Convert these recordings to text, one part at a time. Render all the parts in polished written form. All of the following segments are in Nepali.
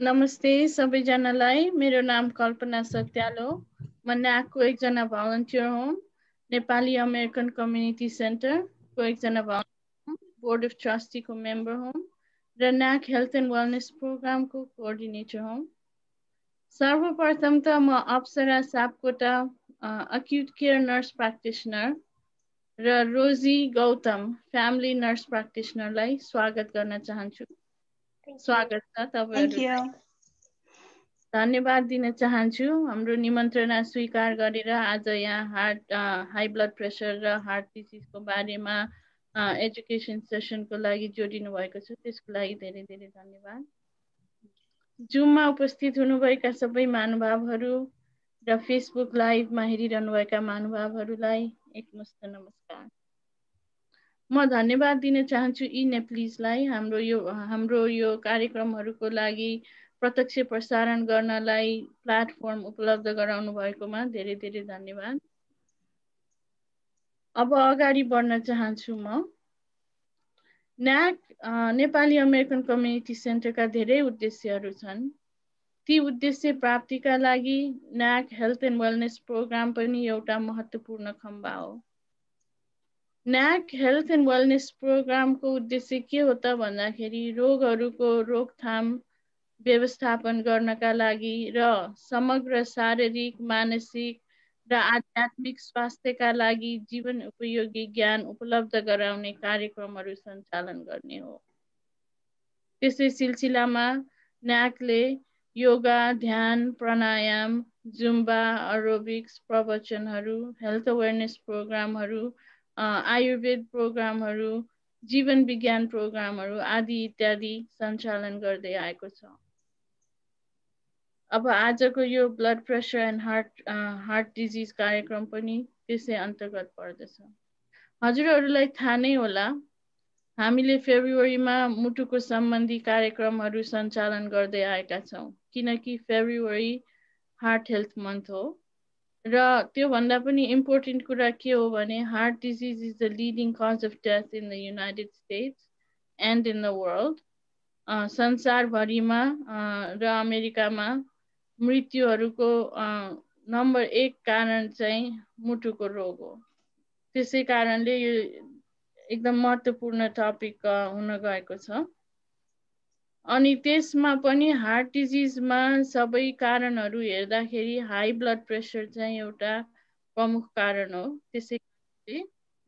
नमस्ते सबैजनालाई। मेरो नाम कल्पना सत्याल हो। म न्याकको एकजना भलन्टियर हुँ। नेपाली अमेरिकन कम्युनिटी सेन्टरको एकजना भलन्टियर हुँ। बोर्ड अफ ट्रस्टीको मेम्बर हुँ र न्याक हेल्थ एन्ड वेलनेस प्रोग्रामको कोअर्डिनेटर हुँ। सर्वप्रथम त म Apsara Sapkota acute care nurse practitioner र रोजी गौतम फ्यामिली नर्स प्र्याक्टिसनरलाई स्वागत गर्न चाहन्छु। स्वागत छ तपाईहरुलाई। धन्यवाद दिन चाहन्छु हाम्रो निमन्त्रणा स्वीकार गरेर आज यहाँ हाई ब्लड प्रेसर र हार्ट डिजिजको बारेमा एजुकेसन सेसनको लागि जोडिनु भएको छ। त्यसको लागि धेरै धेरै धन्यवाद। जुममा उपस्थित हुनुभएका सबै महानुभावहरू र फेसबुक लाइभमा हेरिरहनुभएका महानुभावहरूलाई एकमुष्ट नमस्कार। म धन्यवाद दिन चाहन्छु यी नेप्लिजलाई हाम्रो यो कार्यक्रमहरूको लागि प्रत्यक्ष प्रसारण गर्नलाई प्लेटफर्म उपलब्ध गराउनु भएकोमा धेरै धेरै धन्यवाद। अब अगाडि बढ्न चाहन्छु म। न्याक नेपाली अमेरिकन कम्युनिटी सेन्टरका धेरै उद्देश्यहरू छन्। ती उद्देश्य प्राप्तिका लागि न्याक हेल्थ एन्ड वेलनेस प्रोग्राम पनि एउटा महत्त्वपूर्ण खम्बा हो। न्याक हेल्थ एन्ड वेलनेस प्रोग्रामको उद्देश्य के हो त भन्दाखेरि रोगहरूको रोकथाम व्यवस्थापन गर्नका लागि र समग्र शारीरिक, मानसिक र आध्यात्मिक स्वास्थ्यका लागि जीवन उपयोगी ज्ञान उपलब्ध गराउने कार्यक्रमहरू सञ्चालन गर्ने हो। त्यसै सिलसिलामा न्याकले योगा, ध्यान, प्राणायाम, जुम्बा, एरोबिक्स प्रवचनहरू, हेल्थ अवेरनेस प्रोग्रामहरू, आयुर्वेद प्रोग्रामहरू, जीवन विज्ञान प्रोग्रामहरू आदि इत्यादि सञ्चालन गर्दै आएको छ। अब आजको यो blood pressure and heart disease कार्यक्रम पनि त्यसै अन्तर्गत पर्दछ। हजुरहरूलाई थाहा नै होला हामीले फेब्रुअरीमा मुटुको सम्बन्धी कार्यक्रमहरू सञ्चालन गर्दै आएका छौँ, किनकि फेब्रुअरी हार्ट हेल्थ मन्थ हो। र त्यो भन्दा पनि इम्पोर्टेन्ट कुरा के हो भने heart disease is the leading cause of death in the United States and in the world. संसारभरिमा र अमेरिकामा मृत्युहरूको नम्बर 1 कारण चाहिँ मुटुको रोग हो। त्यसै कारणले यो एकदम महत्त्वपूर्ण टपिक हुन गएको छ। अनि त्यसमा पनि हार्ट डिजिजमा सबै कारणहरू हेर्दाखेरि हाई ब्लड प्रेसर चाहिँ एउटा प्रमुख कारण हो। त्यसै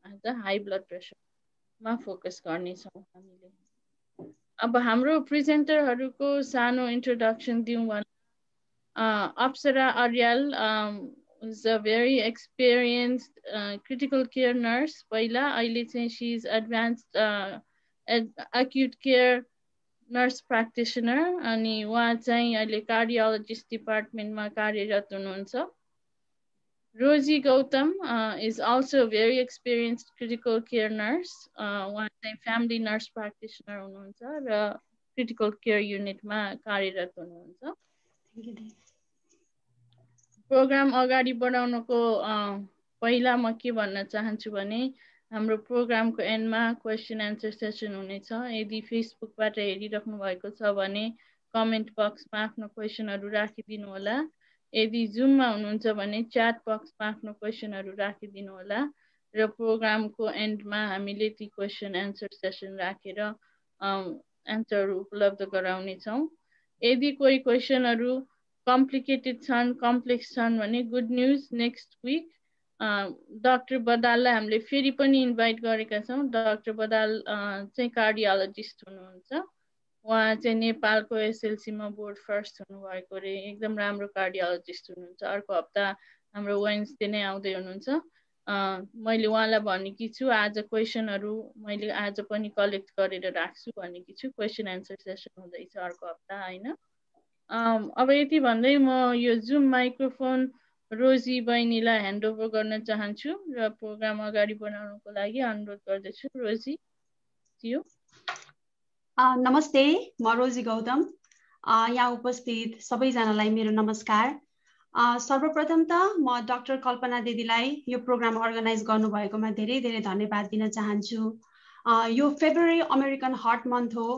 आज हाई ब्लड प्रेसरमा फोकस गर्नेछौँ हामीले। अब हाम्रो प्रेजेन्टरहरूको सानो इन्ट्रोडक्सन दिउँ भने Apsara Aryal is a very experienced critical care nurse. पहिला अहिले चाहिँ she is advanced acute care nurse practitioner अनि उहाँ चाहिँ अहिले कार्डियोलोजिस्ट डिपार्टमेन्टमा कार्यरत हुनुहुन्छ। Rosie Gautam is also a very experienced critical care nurse. उहाँ चाहिँ family nurse practitioner हुनुहुन्छ र critical care unitमा कार्यरत हुनुहुन्छ। प्रोग्राम अगाडि बढाउनको पहिला म के भन्न चाहन्छु भने हाम्रो प्रोग्रामको एन्डमा क्वेसन एन्सर सेसन हुनेछ। यदि फेसबुकबाट हेरिराख्नु भएको छ भने कमेन्ट बक्समा आफ्नो क्वेसनहरू राखिदिनु होला। यदि जुममा हुनुहुन्छ भने च्याट बक्समा आफ्नो क्वेसनहरू राखिदिनु होला र प्रोग्रामको एन्डमा हामीले ती क्वेसन एन्सर सेसन राखेर एन्सरहरू उपलब्ध गराउनेछौँ। यदि कोही क्वेसनहरू कम्प्लिकेटेड छन्, कम्प्लेक्स छन् भने good news, next week doctor बदाललाई हामीले फेरि पनि इन्भाइट गरेका छौँ। डाक्टर बदाल चाहिँ कार्डियोलोजिस्ट हुनुहुन्छ। उहाँ चाहिँ नेपालको एसएलसीमा बोर्ड फर्स्ट हुनुभएको रे, एकदम राम्रो कार्डियोलोजिस्ट हुनुहुन्छ। अर्को हप्ता हाम्रो वेन्सडे नै आउँदै हुनुहुन्छ। मैले उहाँलाई भनेकी छु आज क्वेसनहरू मैले आज पनि कलेक्ट गरेर राख्छु भनेकी छु। क्वेसन एन्सर सेसन हुँदैछ अर्को हप्ता होइन। अब यति भन्दै म यो जुम माइक्रोफोन रोजी बहिनीलाई ह्यान्डओभर गर्न चाहन्छु र प्रोग्राम अगाडि बढाउनको लागि अनुरोध गर्दछु। रोजी थियो। नमस्ते, म रोजी गौतम। यहाँ उपस्थित सबैजनालाई मेरो नमस्कार। सर्वप्रथम त म डाक्टर कल्पना दिदीलाई यो प्रोग्राम अर्गनाइज गर्नुभएकोमा धेरै धेरै धन्यवाद दिन चाहन्छु। यो फेब्रुअरी अमेरिकन हार्ट मन्थ हो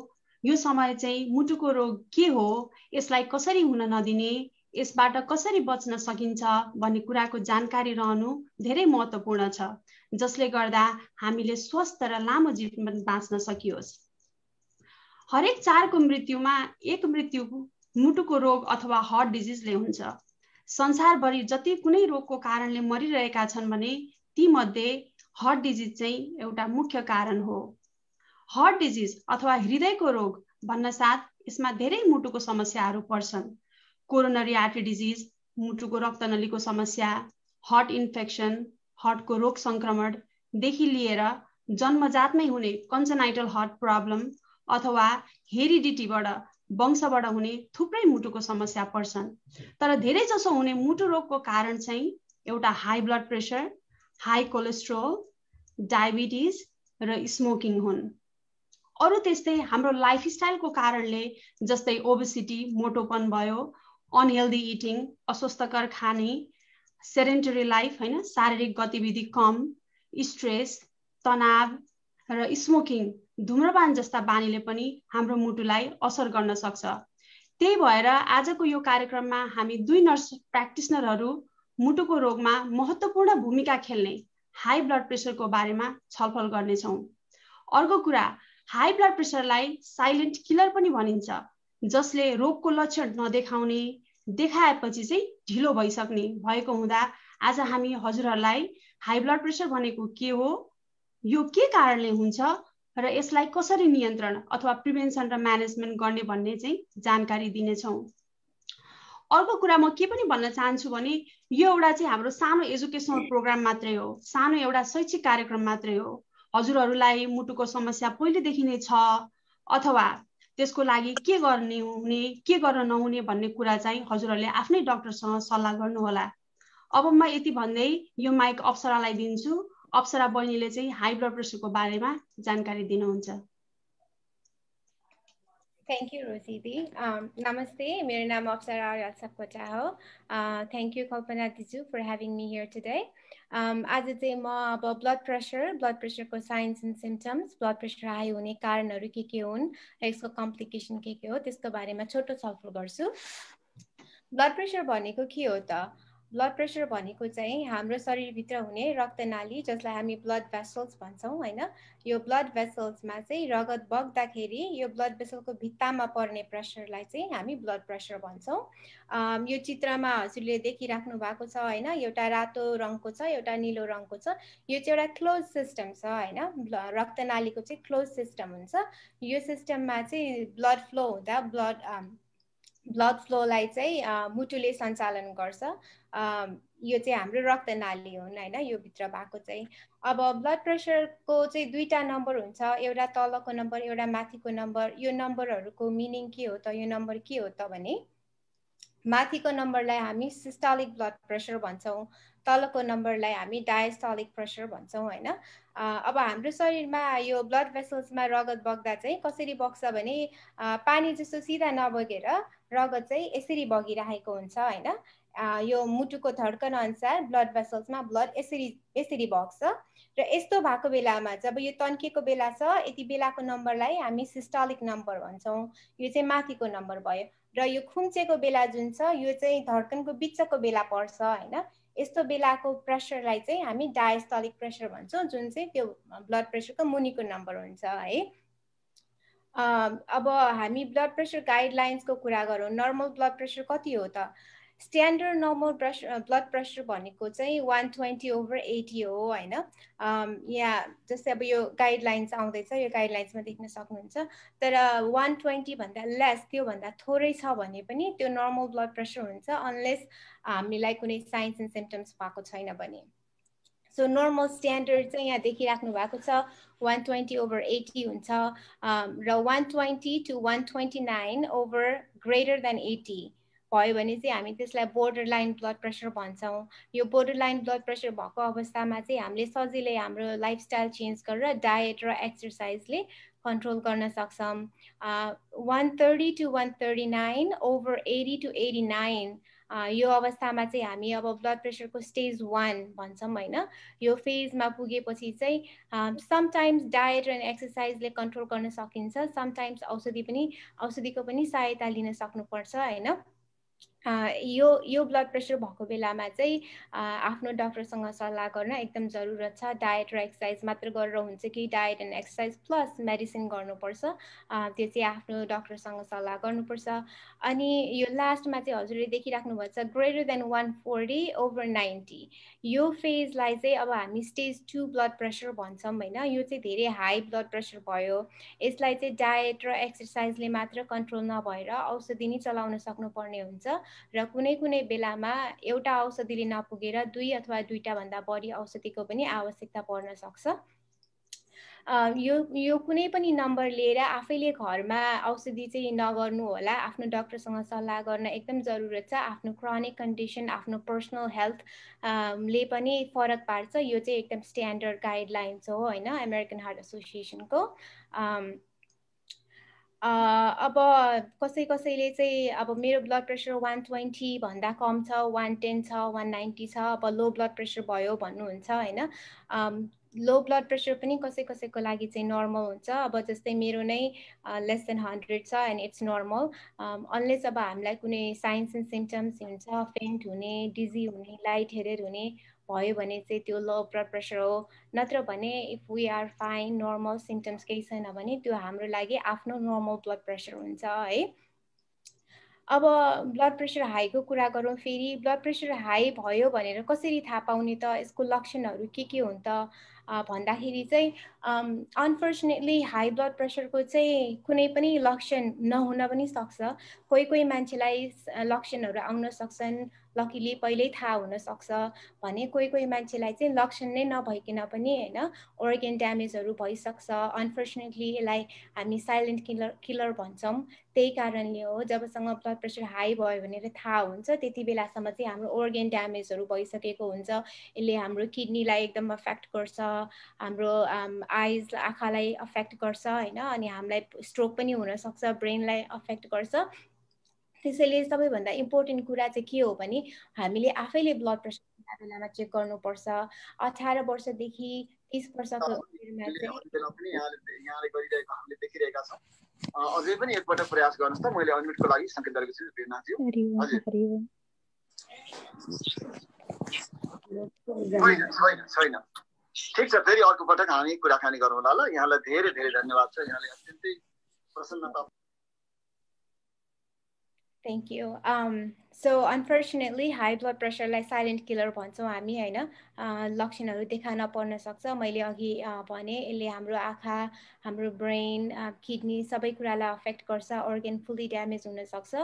यो समय चाहिँ मुटुको रोग के हो, यसलाई कसरी हुन नदिने, यसबाट कसरी बच्न सकिन्छ भन्ने कुराको जानकारी रहनु धेरै महत्त्वपूर्ण छ, जसले गर्दा हामीले स्वस्थ र लामो जीवन बाँच्न सकियोस्। हरेक 4 को मृत्युमा एक मृत्यु मुटुको रोग अथवा हार्ट डिजिजले हुन्छ। संसारभरि जति कुनै रोगको कारणले मरिरहेका छन् भने ती मध्ये हार्ट डिजिज चाहिँ एउटा मुख्य कारण हो। हार्ट डिजिज अथवा हृदयको रोग भन्न साथ यसमा धेरै मुटुको समस्याहरू पर्छन्। कोरोनरी आर्टरी डिजिज, मुटुको रक्तनलीको समस्या, हार्ट इन्फेक्सन, हार्टको रोग संक्रमण देखि लिएर जन्मजातमै हुने कन्जेनाइटल हार्ट प्रब्लम अथवा हेरिडिटीबाट वंशबाट हुने थुप्रै मुटुको समस्या पर्छन्। तर धेरै जसो हुने मुटु रोगको कारण चाहिँ एउटा high blood pressure, high cholesterol, diabetes र स्मोकिङ हुन्। अरु त्यस्तै हाम्रो लाइफस्टाइलको कारणले, जस्तै ओबेसिटी मोटोपन भयो, अनहेल्दी इटिङ अस्वस्थकर खाने, सेडेन्टरी लाइफ हैन शारीरिक गतिविधि कम, स्ट्रेस तनाव र स्मोकिङ धूम्रपान जस्ता बानीले पनि हाम्रो मुटुलाई असर गर्न सक्छ। त्यही भएर आजको यो कार्यक्रममा हामी दुई नर्स प्र्याक्टिसनरहरू मुटुको रोगमा महत्त्वपूर्ण भूमिका खेल्ने हाई ब्लड प्रेसरको बारेमा छलफल गर्नेछौँ। अर्को कुरा, हाई ब्लड प्रेसरलाई साइलेन्ट किलर पनि भनिन्छ, जसले रोगको लक्षण नदेखाउने, देखाएपछि चाहिँ ढिलो भइसक्ने भएको हुँदा आज हामी हजुरहरूलाई हाई ब्लड प्रेसर भनेको के हो, यो के कारणले हुन्छ र यसलाई कसरी नियन्त्रण अथवा प्रिभेन्सन र म्यानेजमेन्ट गर्ने भन्ने चाहिँ जानकारी दिनेछौँ। अर्को कुरा म के पनि भन्न चाहन्छु भने यो एउटा चाहिँ हाम्रो सानो एजुकेसनल प्रोग्राम मात्रै हो, सानो एउटा शैक्षिक कार्यक्रम मात्रै हो। हजुरहरूलाई मुटुको समस्या पहिलेदेखि नै छ अथवा त्यसको लागि के गर्ने हुने के गर्न नहुने भन्ने कुरा चाहिँ हजुरहरूले आफ्नै डाक्टरसँग सल्लाह गर्नुहोला। अब म यति भन्दै यो माइक अप्सरालाई दिन्छु। अप्सरा बहिनीले चाहिँ हाई ब्लड प्रेसरको बारेमा जानकारी दिनुहुन्छ। Thank you, Rosie di. Namaste, मेरो नाम अप्सरा आर्य सापकोटा हो। Thank you, Kalpana Diju, for having me here today. आज चाहिँ म अब ब्लड प्रेसरको signs and symptoms, blood pressure high हुने कारणहरू के हुन्, यसको कम्प्लिकेसन के हो, त्यसको बारेमा छोटो छलफल गर्छु। ब्लड प्रेसर भनेको के हो त? ब्लड प्रेसर भनेको चाहिँ हाम्रो शरीरभित्र हुने रक्तनाली, जसलाई हामी ब्लड भेसल्स भन्छौँ हैन। यो ब्लड भेसल्समा चाहिँ रगत बग्दाखेरि यो ब्लड भेसलको भित्तामा पर्ने प्रेसरलाई चाहिँ हामी ब्लड प्रेसर भन्छौँ। यो चित्रमा हजुरले देखिराख्नु भएको छ हैन, एउटा रातो रङको छ, एउटा नीलो रङको छ। यो चाहिँ एउटा क्लोज सिस्टम छ हैन, रक्तनालीको चाहिँ क्लोज सिस्टम हुन्छ। यो सिस्टममा चाहिँ ब्लड फ्लो हुँदा ब्लड फ्लोलाई चाहिँ मुटुले सञ्चालन गर्छ। यो चाहिँ हाम्रो रक्तनाली हुन् हैन, यो भित्र भएको चाहिँ। अब ब्लड प्रेसरको चाहिँ दुईटा नम्बर हुन्छ, एउटा तलको नम्बर, एउटा माथिको नम्बर। यो नम्बरहरूको मिनिङ के हो त? यो नम्बर के हो त भने माथिको नम्बरलाई हामी सिस्टोलिक ब्लड प्रेसर भन्छौँ, तलको नम्बरलाई हामी डायस्टोलिक प्रेसर भन्छौँ हैन। अब हाम्रो शरीरमा यो ब्लड भेसल्समा रगत बग्दा चाहिँ कसरी बग्छ भने पानी जस्तो सिधा नबगेर रगत चाहिँ यसरी बगिरहेको हुन्छ हैन। यो मुटुको धड्कन अनुसार ब्लड भेसल्समा ब्लड यसरी बग्छ र यस्तो भएको बेलामा जब यो तन्केको बेला छ, यति बेलाको नम्बरलाई हामी सिस्टोलिक नम्बर भन्छौँ। यो चाहिँ माथिको नम्बर भयो। र यो खुम्चेको बेला जुन छ, यो चाहिँ धड्कनको बिचको बेला पर्छ हैन। यस्तो बेलाको प्रेसरलाई चाहिँ हामी डायस्टोलिक प्रेसर भन्छौँ, जुन चाहिँ त्यो ब्लड प्रेसरको मुनिको नम्बर हुन्छ है। अब हामी ब्लड प्रेसर गाइडलाइन्सको कुरा गरौँ। नर्मल ब्लड प्रेसर कति हो त? स्ट्यान्डर्ड नर्मल ब्लड प्रेसर भनेको चाहिँ 120/80 हो हैन। यहाँ जस्तै अब यो गाइडलाइन्स आउँदैछ, यो गाइडलाइन्समा देख्न सक्नुहुन्छ। तर 120 भन्दा लेस, त्यो भन्दा थोरै छ भने पनि त्यो नर्मल ब्लड प्रेसर हुन्छ, अनलेस हामीलाई कुनै साइन्स एन्ड सिम्पटम्स भएको छैन भने। सो नर्मल स्ट्यान्डर्ड चाहिँ यहाँ देखिराख्नु भएको छ, 120/80 हुन्छ। र 120 to 129/greater than 80 भयो भने चाहिँ हामी त्यसलाई बोर्डर लाइन ब्लड प्रेसर भन्छौँ। यो बोर्डर लाइन ब्लड प्रेसर भएको अवस्थामा चाहिँ हामीले सजिलै हाम्रो लाइफस्टाइल चेन्ज गरेर डायट र एक्सर्साइजले कन्ट्रोल गर्न सक्छौँ। 130 to 139/80 to 89 यो अवस्थामा चाहिँ हामी अब ब्लड प्रेसरको स्टेज 1 भन्छौँ हैन। यो फेजमा पुगेपछि चाहिँ समटाइम्स डायट र एक्सर्साइजले कन्ट्रोल गर्न सकिन्छ, समटाइम्स औषधिको पनि सहायता लिन सक्नुपर्छ हैन। यो ब्लड प्रेसर भएको बेलामा चाहिँ आफ्नो डाक्टरसँग सल्लाह गर्न एकदम जरुरत छ। डायट र एक्सर्साइज मात्र गरेर हुन्छ कि diet and exercise plus medicine गर्नुपर्छ, त्यो चाहिँ आफ्नो डाक्टरसँग सल्लाह गर्नुपर्छ। अनि यो लास्टमा चाहिँ हजुरले देखिराख्नु भएको छ ग्रेटर देन 140 ओभर 90, यो फेजलाई चाहिँ अब हामी स्टेज 2 ब्लड प्रेसर भन्छौँ हैन। यो चाहिँ धेरै हाई ब्लड प्रेसर भयो। यसलाई चाहिँ डायट र एक्सर्साइजले मात्र कन्ट्रोल नभएर औषधि नै चलाउन सक्नुपर्ने हुन्छ र कुनै कुनै बेलामा एउटा औषधिले नपुगेर 2 अथवा 2टा भन्दा बढी औषधिको पनि आवश्यकता पर्न सक्छ। यो कुनै पनि नम्बर लिएर आफैले घरमा औषधि चाहिँ नगर्नु होला, आफ्नो डाक्टरसँग सल्लाह गर्न एकदम जरुरत छ। आफ्नो क्रोनिक कन्डिसन, आफ्नो पर्सनल हेल्थ ले पनि फरक पार्छ। यो चाहिँ एकदम स्ट्यान्डर्ड गाइडलाइन्स हो हैन अमेरिकन हार्ट एसोसिएसनको। अब कसैले चाहिँ अब मेरो ब्लड प्रेसर 120 भन्दा कम छ, 110 छ, 190 छ, अब लो ब्लड प्रेसर भयो भन्नुहुन्छ हैन। लो ब्लड प्रेसर पनि कसैको लागि चाहिँ नर्मल हुन्छ। अब जस्तै मेरो नै लेस देन 100 छ एन्ड इट्स नर्मल। अनलेस अब हामीलाई कुनै साइन्स एन्ड सिम्पटम्स हुन्छ, फेन्ट हुने, डिजी हुने, लाइट हेडेड हुने भयो भने चाहिँ त्यो लो ब्लड प्रेसर हो। नत्र भने if we are fine, normal symptoms केही छैन भने त्यो हाम्रो लागि आफ्नो नर्मल ब्लड प्रेसर हुन्छ है। अब ब्लड प्रेसर हाईको कुरा गरौँ फेरि। ब्लड प्रेसर हाई भयो भनेर कसरी थाहा पाउने त, यसको लक्षणहरू के हुन् त भन्दाखेरि चाहिँ अनफर्चुनेटली हाई ब्लड प्रेसरको चाहिँ कुनै पनि लक्षण नहुन पनि सक्छ। कोही मान्छेलाई लक्षणहरू आउन सक्छन्, लकिली पहिल्यै थाहा हुन सक्छ भने कोही मान्छेलाई चाहिँ लक्षण नै नभइकन पनि हैन अर्गन ड्यामेजहरू भइसक्छ। अनफर्चुनेटली यसलाई हामी साइलेन्ट किलर भन्छौँ। त्यही कारणले हो, जबसँग ब्लड प्रेसर हाई भयो भनेर थाहा हुन्छ त्यति बेलासम्म चाहिँ हाम्रो अर्गन ड्यामेजहरू भइसकेको हुन्छ। यसले हाम्रो किडनीलाई एकदम अफेक्ट गर्छ, हाम्रो आइज आँखालाई अफेक्ट गर्छ हैन, अनि हामीलाई स्ट्रोक पनि हुन सक्छ, ब्रेनलाई अफेक्ट गर्छ। त्यसैले सबैभन्दा इम्पोर्टेन्ट कुरा चाहिँ के हो भने हामीले आफैले ब्लड प्रेसर बेलामा चेक गर्नुपर्छ। 18 वर्षदेखि 30 वर्षको उमेरमा चाहिँ यहाँले गरिरहेको हामीले देखिरहेका छौँ। अझै पनि एकपटक प्रयास गर्नुहोस् त। मैले अनम्युटको लागि संकेत गरेको छु प्रेरणाज्यू। छैन। ठिक छ, फेरि अर्को पटक हामी कुराकानी गरौँला ल। यहाँलाई धेरै धन्यवाद छ। यहाँले अत्यन्तै प्रसन्नता। Thank you. So unfortunately high blood pressure लाई silent killer भन्छौँ हामी हैन। लक्षणहरू देखा नपर्न सक्छ। मैले अघि भने यसले हाम्रो आँखा, हाम्रो ब्रेन, किडनी सबै कुरालाई अफेक्ट गर्छ, अर्गन फुल्ली ड्यामेज हुन सक्छ।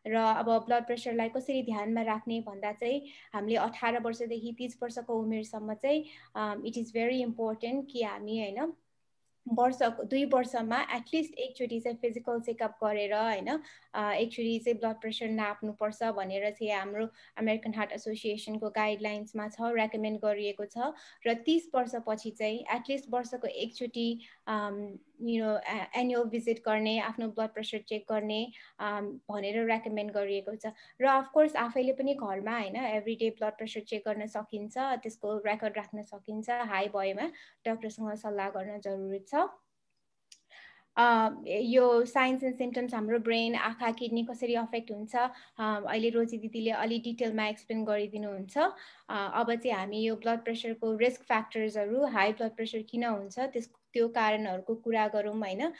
र अब ब्लड प्रेसरलाई कसरी ध्यानमा राख्ने भन्दा चाहिँ हामीले 18 वर्षदेखि 30 वर्षको उमेरसम्म चाहिँ इट इज भेरी इम्पोर्टेन्ट कि हामी हैन 2 वर्षमा एटलिस्ट एकचोटि चाहिँ फिजिकल चेकअप गरेर हैन एकचोटि चाहिँ ब्लड प्रेसर नाप्नुपर्छ भनेर चाहिँ हाम्रो अमेरिकन हार्ट एसोसिएसनको गाइडलाइन्समा छ, रेकमेन्ड गरिएको छ। र 30 वर्षपछि चाहिँ एटलिस्ट वर्षको एकचोटि एनुअल भिजिट गर्ने, आफ्नो ब्लड प्रेसर चेक गर्ने भनेर रेकमेन्ड गरिएको छ। र अफकोर्स आफैले पनि घरमा हैन एभ्रीडे ब्लड प्रेसर चेक गर्न सकिन्छ, त्यसको रेकर्ड राख्न सकिन्छ। हाई भएमा डाक्टरसँग सल्लाह गर्न जरुरी छ। यो साइन्स एन्ड सिम्पटम्स हाम्रो ब्रेन, आँखा, किडनी कसरी अफेक्ट हुन्छ अहिले रोजी दिदीले अलि डिटेलमा एक्सप्लेन गरिदिनुहुन्छ। अब चाहिँ हामी यो ब्लड प्रेसरको रिस्क फ्याक्टर्सहरू, हाई ब्लड प्रेसर किन हुन्छ त्यो कारणहरूको कुरा गरौँ हैन।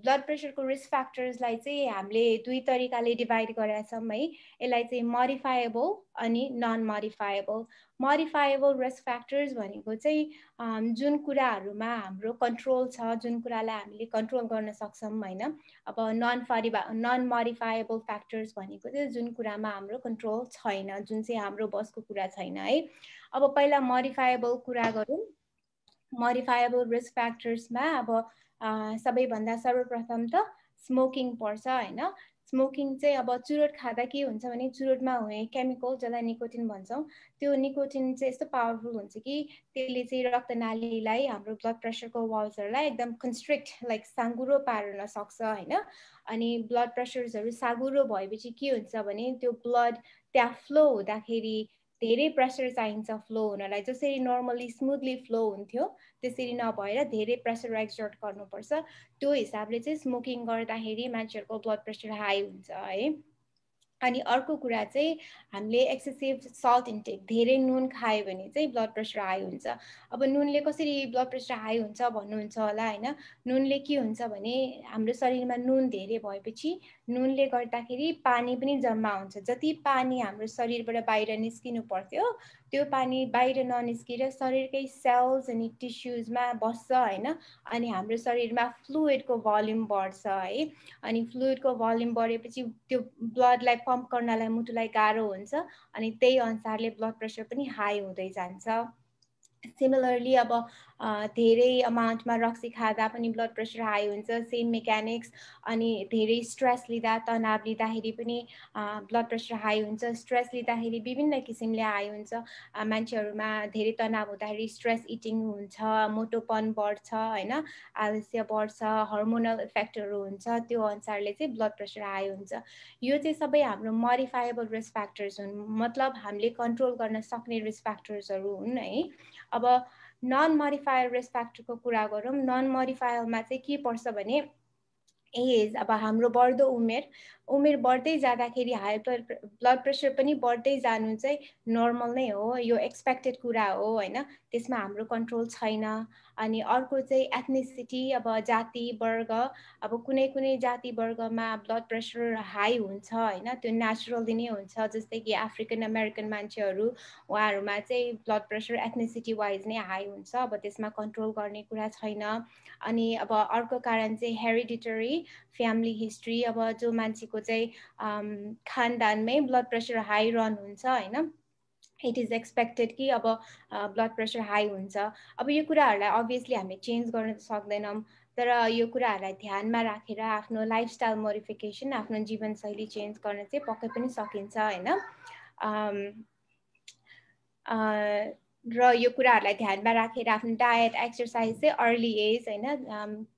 ब्लड प्रेसरको रिस्क फ्याक्टर्सलाई चाहिँ हामीले 2 तरिकाले डिभाइड गरेका छौँ है। यसलाई चाहिँ मोडिफाएबल अनि non modifiable. Modifiable risk factors भनेको चाहिँ जुन कुराहरूमा हाम्रो कन्ट्रोल छ, जुन कुरालाई हामीले कन्ट्रोल गर्न सक्छौँ हैन। अब नन मोडिफाएबल फ्याक्टर्स भनेको चाहिँ जुन कुरामा हाम्रो कन्ट्रोल छैन, जुन चाहिँ हाम्रो बसको कुरा छैन है। अब पहिला मोडिफाएबल कुरा गरौँ। मोडिफाएबल रिस्क फ्याक्टर्समा अब सबैभन्दा सर्वप्रथम त स्मोकिङ पर्छ हैन। स्मोकिङ चाहिँ अब चुरोट खाँदा के हुन्छ भने चुरोटमा हुने केमिकल जसलाई निकोटिन भन्छौँ, त्यो निकोटिन चाहिँ यस्तो पावरफुल हुन्छ कि त्यसले चाहिँ रक्तनालीलाई हाम्रो ब्लड प्रेसरको वाल्सहरूलाई एकदम कन्स्ट्रिक्ट लाइक साँगुरो पार्न सक्छ होइन। अनि ब्लड प्रेसर्सहरू साँगुरो भएपछि के हुन्छ भने त्यो ब्लड त्यहाँ फ्लो हुँदाखेरि धेरै प्रेसर चाहिन्छ फ्लो हुनलाई। जसरी नर्मली स्मुथली फ्लो हुन्थ्यो त्यसरी नभएर धेरै प्रेसर एक्सर्ट गर्नुपर्छ। त्यो हिसाबले चाहिँ स्मोकिङ गर्दाखेरि मान्छेहरूको ब्लड प्रेसर हाई हुन्छ है। अनि अर्को कुरा चाहिँ हामीले एक्सेसिभ सल्ट इन्टेक, धेरै नुन खायो भने चाहिँ ब्लड प्रेसर हाई हुन्छ। अब नुनले कसरी ब्लड प्रेसर हाई हुन्छ भन्नुहुन्छ होला होइन। नुनले के हुन्छ भने हाम्रो शरीरमा नुन धेरै भएपछि नुनले गर्दाखेरि पानी पनि जम्मा हुन्छ। जति पानी हाम्रो शरीरबाट बाहिर निस्किनु पर्थ्यो त्यो पानी बाहिर ननिस्किएर शरीरकै सेल्स अनि टिस्युजमा बस्छ होइन। अनि हाम्रो शरीरमा फ्लुइडको भोल्युम बढ्छ है। अनि फ्लुइडको भोल्युम बढेपछि त्यो ब्लडलाई पम्प गर्नलाई मुटुलाई गाह्रो हुन्छ अनि त्यही अनुसारले ब्लड प्रेसर पनि हाई हुँदै जान्छ। सिमिलरली अब धेरै अमाउन्टमा रक्सी खाँदा पनि ब्लड प्रेसर हाई हुन्छ, सेम मेकानिक्स। अनि धेरै स्ट्रेस लिँदा तनाव लिँदाखेरि पनि ब्लड प्रेसर हाई हुन्छ। स्ट्रेस लिँदाखेरि विभिन्न किसिमले हाई हुन्छ। मान्छेहरूमा धेरै तनाव हुँदाखेरि स्ट्रेस इटिङ हुन्छ, मोटोपन बढ्छ होइन, आलस्य बढ्छ, हर्मोनल इफेक्टहरू हुन्छ, त्यो अनुसारले चाहिँ ब्लड प्रेसर हाई हुन्छ। यो चाहिँ सबै हाम्रो मोडिफाएबल रिस्क फ्याक्टर्स हुन्, मतलब हामीले कन्ट्रोल गर्न सक्ने रिस्क फ्याक्टर्सहरू हुन् है। अब नन मोडिफायर रिस्क फ्याक्टरको कुरा गरौँ। नन मोडिफायरमा चाहिँ के पर्छ भने एज, अब हाम्रो बढ्दो उमेर बढ्दै जाँदाखेरि हाई ब्लड प्रेसर पनि बढ्दै जानु चाहिँ नर्मल नै हो, यो एक्सपेक्टेड कुरा हो होइन, त्यसमा हाम्रो कन्ट्रोल छैन। अनि अर्को चाहिँ एथनिसिटी, अब जाति वर्ग, अब कुनै कुनै जाति वर्गमा ब्लड प्रेसर हाई हुन्छ होइन, त्यो नेचुरली नै हुन्छ। जस्तै कि अफ्रिकन अमेरिकन मान्छेहरू, उहाँहरूमा चाहिँ ब्लड प्रेसर एथनिसिटी वाइज नै हाई हुन्छ, अब त्यसमा कन्ट्रोल गर्ने कुरा छैन। अनि अब अर्को कारण चाहिँ हेरिडिटरी फ्यामिली हिस्ट्री, अब जो मान्छेको चाहिँ खानदानमै ब्लड प्रेसर हाई रहनुहुन्छ होइन, इट इज एक्सपेक्टेड कि अब ब्लड प्रेसर हाई हुन्छ। अब यो कुराहरूलाई अभियसली हामीले चेन्ज गर्न सक्दैनौँ, तर यो कुराहरूलाई ध्यानमा राखेर आफ्नो लाइफस्टाइल मोडिफिकेसन, आफ्नो जीवनशैली चेन्ज गर्न चाहिँ पक्कै पनि सकिन्छ होइन। र यो कुराहरूलाई ध्यानमा राखेर आफ्नो डायट एक्सर्साइज चाहिँ अर्ली एज होइन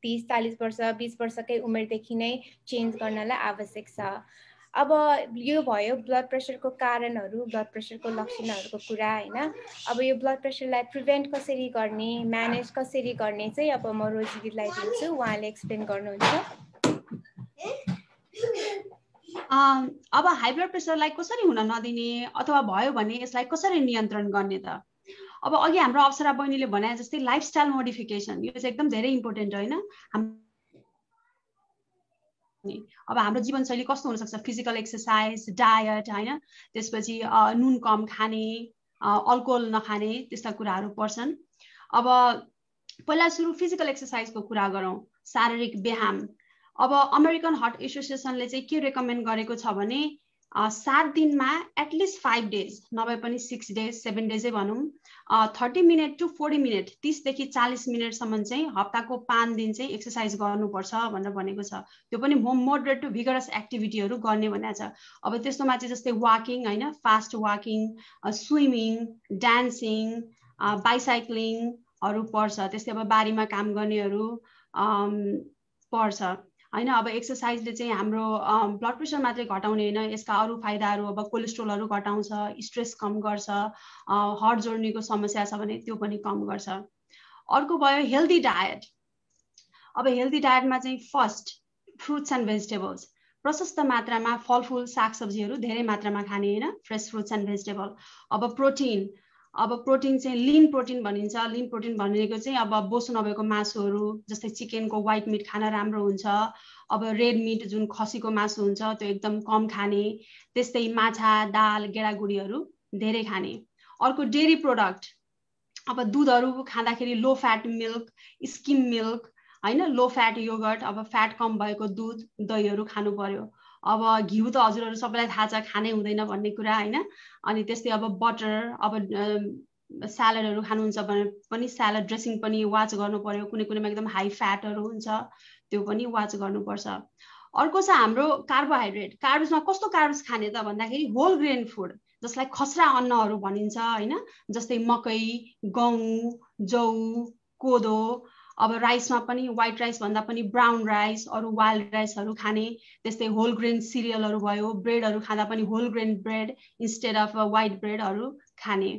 30-40 वर्ष 20 वर्षकै उमेरदेखि नै चेन्ज गर्नलाई आवश्यक छ। अब यो भयो ब्लड प्रेसरको कारणहरू, ब्लड प्रेसरको लक्षणहरूको कुरा होइन। अब यो ब्लड प्रेसरलाई प्रिभेन्ट कसरी गर्ने, म्यानेज कसरी गर्ने चाहिँ अब म रोजी दिदीलाई दिन्छु, उहाँले एक्सप्लेन गर्नुहुन्छ। अब हाई ब्लड प्रेसरलाई कसरी हुन नदिने अथवा भयो भने यसलाई कसरी नियन्त्रण गर्ने त? अब अघि हाम्रो अप्सरा बहिनीले भने जस्तै लाइफस्टाइल मोडिफिकेसन, यो चाहिँ एकदम धेरै इम्पोर्टेन्ट होइन। अब हाम्रो जीवनशैली कस्तो हुनसक्छ, फिजिकल एक्सर्साइज, डायट होइन, त्यसपछि नुन कम खाने, अल्कोहल नखाने, त्यस्ता कुराहरू पर्छन्। अब पहिला सुरु फिजिकल एक्सर्साइजको कुरा गरौँ, शारीरिक व्यायाम। अब अमेरिकन हार्ट एसोसिएसनले चाहिँ के रेकमेन्ड गरेको छ भने 7 दिनमा एटलिस्ट 5 डेज, नभए पनि 6 डेज 7 डेजै भनौँ, 30 मिनट टु 40 मिनट 30 देखि 40 मिनटसम्म चाहिँ हप्ताको 5 दिन चाहिँ एक्सर्साइज गर्नुपर्छ भनेर भनेको छ। त्यो पनि मोडरेट टु भिगरस एक्टिभिटीहरू गर्ने भनेको छ। अब त्यस्तोमा चाहिँ जस्तै वाकिङ होइन, फास्ट वाकिङ, स्विमिङ, डान्सिङ, बाइसाइक्लिङहरू पर्छ। त्यस्तै अब बारीमा काम गर्नेहरू पर्छ होइन। अब एक्सर्साइजले चाहिँ हाम्रो ब्लड प्रेसर मात्रै घटाउने होइन, यसका अरू फाइदाहरू, अब कोलेस्ट्रोलहरू घटाउँछ, स्ट्रेस कम गर्छ, हार्ट जोड्नेको समस्या छ भने त्यो पनि कम गर्छ। अर्को भयो हेल्दी डायट। अब हेल्दी डायटमा चाहिँ फर्स्ट फ्रुट्स एन्ड भेजिटेबल्स, प्रशस्त मात्रामा फलफुल सागसब्जीहरू धेरै मात्रामा खाने होइन, फ्रेस फ्रुट्स एन्ड भेजिटेबल। अब प्रोटिन, अब प्रोटिन चाहिँ लिन प्रोटिन भनिन्छ। लिन प्रोटिन भनेको चाहिँ अब बोसो नभएको मासुहरू जस्तै चिकनको व्हाइट मिट खान राम्रो हुन्छ। अब रेड मिट जुन खसीको मासु हुन्छ त्यो एकदम कम खाने। त्यस्तै माछा, दाल, गेडागुडीहरू धेरै खाने। अर्को डेरी प्रोडक्ट, अब दुधहरू खाँदाखेरि लो फ्याट मिल्क, स्किम मिल्क होइन, लो फ्याट योगर्ट, अब फ्याट कम भएको दुध, दहीहरू खानु पर्यो। अब घिउ त हजुरहरू सबैलाई थाहा छ खानै हुँदैन भन्ने कुरा होइन। अनि त्यस्तै अब बटर, अब स्यालेडहरू खानुहुन्छ भने पनि स्यालेड ड्रेसिङ पनि वाच गर्नु पर्यो, कुनै कुनैमा एकदम हाई फ्याटहरू हुन्छ त्यो पनि वाच गर्नुपर्छ। अर्को छ हाम्रो कार्बोहाइड्रेट। कार्ब्समा कस्तो कार्ब्स खाने त भन्दाखेरि होल ग्रेन फुड, जसलाई खस्रा अन्नहरू भनिन्छ हैन, जस्तै मकै, गहुँ, जौ, कोदो। अब राइसमा पनि व्हाइट राइस भन्दा पनि ब्राउन राइस, अरू वाइल्ड राइसहरू खाने। त्यस्तै होल ग्रेन सिरियलहरू भयो, ब्रेडहरू खाँदा पनि whole grain bread instead of white ब्रेडहरू खाने।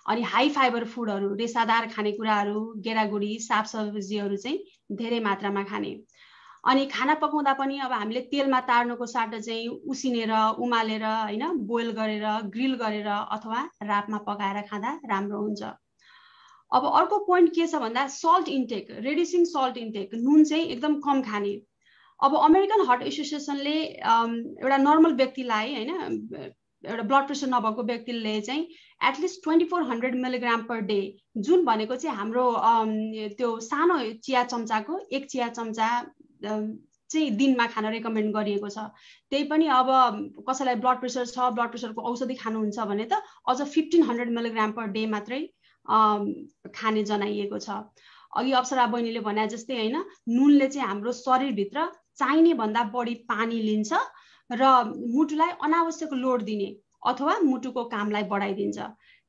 अनि हाई फाइबर फुडहरू, रेसादार खानेकुराहरू, गेडागुडी, सागसब्जीहरू चाहिँ धेरै मात्रामा खाने। अनि खाना पकाउँदा पनि अब हामीले तेलमा तार्नुको साटो चाहिँ उसिनेर, उमालेर हैन, बोइल गरेर, ग्रिल गरेर अथवा रापमा पकाएर खाँदा राम्रो हुन्छ। अब अर्को पोइन्ट के छ भन्दा सल्ट इन्टेक, रेड्युसिङ सल्ट इन्टेक, नुन चाहिँ एकदम कम खाने। अब अमेरिकन हार्ट एसोसिएसनले एउटा नर्मल व्यक्तिलाई हैन, एउटा ब्लड प्रेसर नभएको व्यक्तिले चाहिँ एटलिस्ट 2400 मिलिग्राम पर डे, जुन भनेको चाहिँ हाम्रो त्यो सानो चिया चम्चाको 1 चिया चम्चा चाहिँ दिनमा खान रेकमेन्ड गरिएको छ। त्यही पनि अब कसैलाई ब्लड प्रेसर छ, ब्लड प्रेसरको औषधि खानुहुन्छ भने त अझ 1500 मिलिग्राम पर डे मात्रै खाने जनाइएको छ। अघि अप्सरा बहिनीले भने जस्तै हैन, नुनले चाहिँ हाम्रो शरीरभित्र चाहिने भन्दा बढी पानी लिन्छ र मुटुलाई अनावश्यक लोड दिने अथवा मुटुको कामलाई बढाइदिन्छ।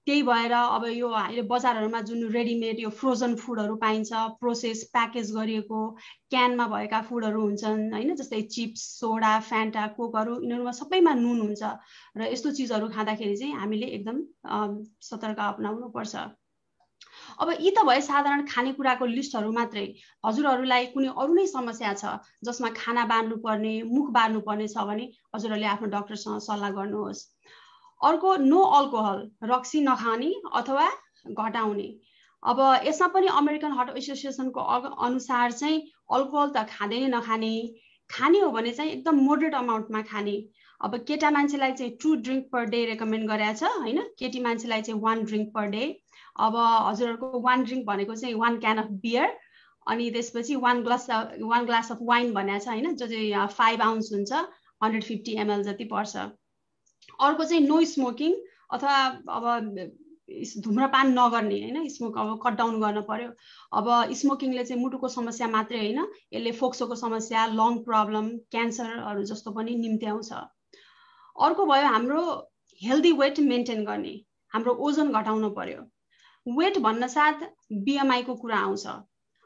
त्यही भएर अब यो अहिले बजारहरुमा जुन रेडीमेड यो फ्रोजन फुडहरु पाइन्छ, प्रोसेस प्याकेज गरिएको क्यानमा भएका फुडहरु हुन्छन् हैन, जस्तै चिप्स, सोडा, फ्यान्टा, कोकहरु, यिनीहरुमा सबैमा नुन हुन्छ र यस्तो चीजहरु खाँदाखेरि चाहिँ हामीले एकदम सतर्क अपनाउनु पर्छ। अब यी त भए साधारण खानेकुराको लिस्टहरु मात्रै। हजुरहरुलाई कुनै अरु नै समस्या छ जसमा खाना बार्नु पर्ने, मुख बार्नु पर्ने छ भने हजुरहरुले आफ्नो डाक्टरसँग सल्लाह गर्नुहोस्। अर्को नो अल्कोहल, रक्सी नखाने अथवा घटाउने। अब यसमा पनि अमेरिकन हार्ट एसोसिएसनको अनुसार चाहिँ अल्कोहल त खाँदै नखाने, खाने हो भने चाहिँ एकदम मोडरेट अमाउन्टमा खाने। अब केटा मान्छेलाई चाहिँ 2 ड्रिंक पर डे रेकमेन्ड गरेको छ हैन, केटी मान्छेलाई चाहिँ 1 ड्रिंक पर डे। अब हजुरहरुको 1 ड्रिंक भनेको चाहिँ 1 क्यान अफ बियर, अनि त्यसपछि 1 ग्लास अफ वाइन भनेको छ हैन, जो चाहिँ 5 आउन्स हुन्छ, 150 ml जति पर्छ। अर्को चाहिँ नो स्मोकिङ अथवा अब धुम्रपान नगर्ने हैन, स्मोक अब कट डाउन गर्न पर्यो। अब स्मोकिङले चाहिँ मुटुको समस्या मात्रै हैन, यसले फोक्सोको समस्या, लङ प्रब्लम, क्यान्सरहरु जस्तो पनि निम्त्याउँछ। अर्को भयो हाम्रो हेल्दी वेट मेन्टेन गर्ने, हाम्रो ओजन घटाउनु पर्यो। वेट भन्न साथ बीएमआई को कुरा आउँछ।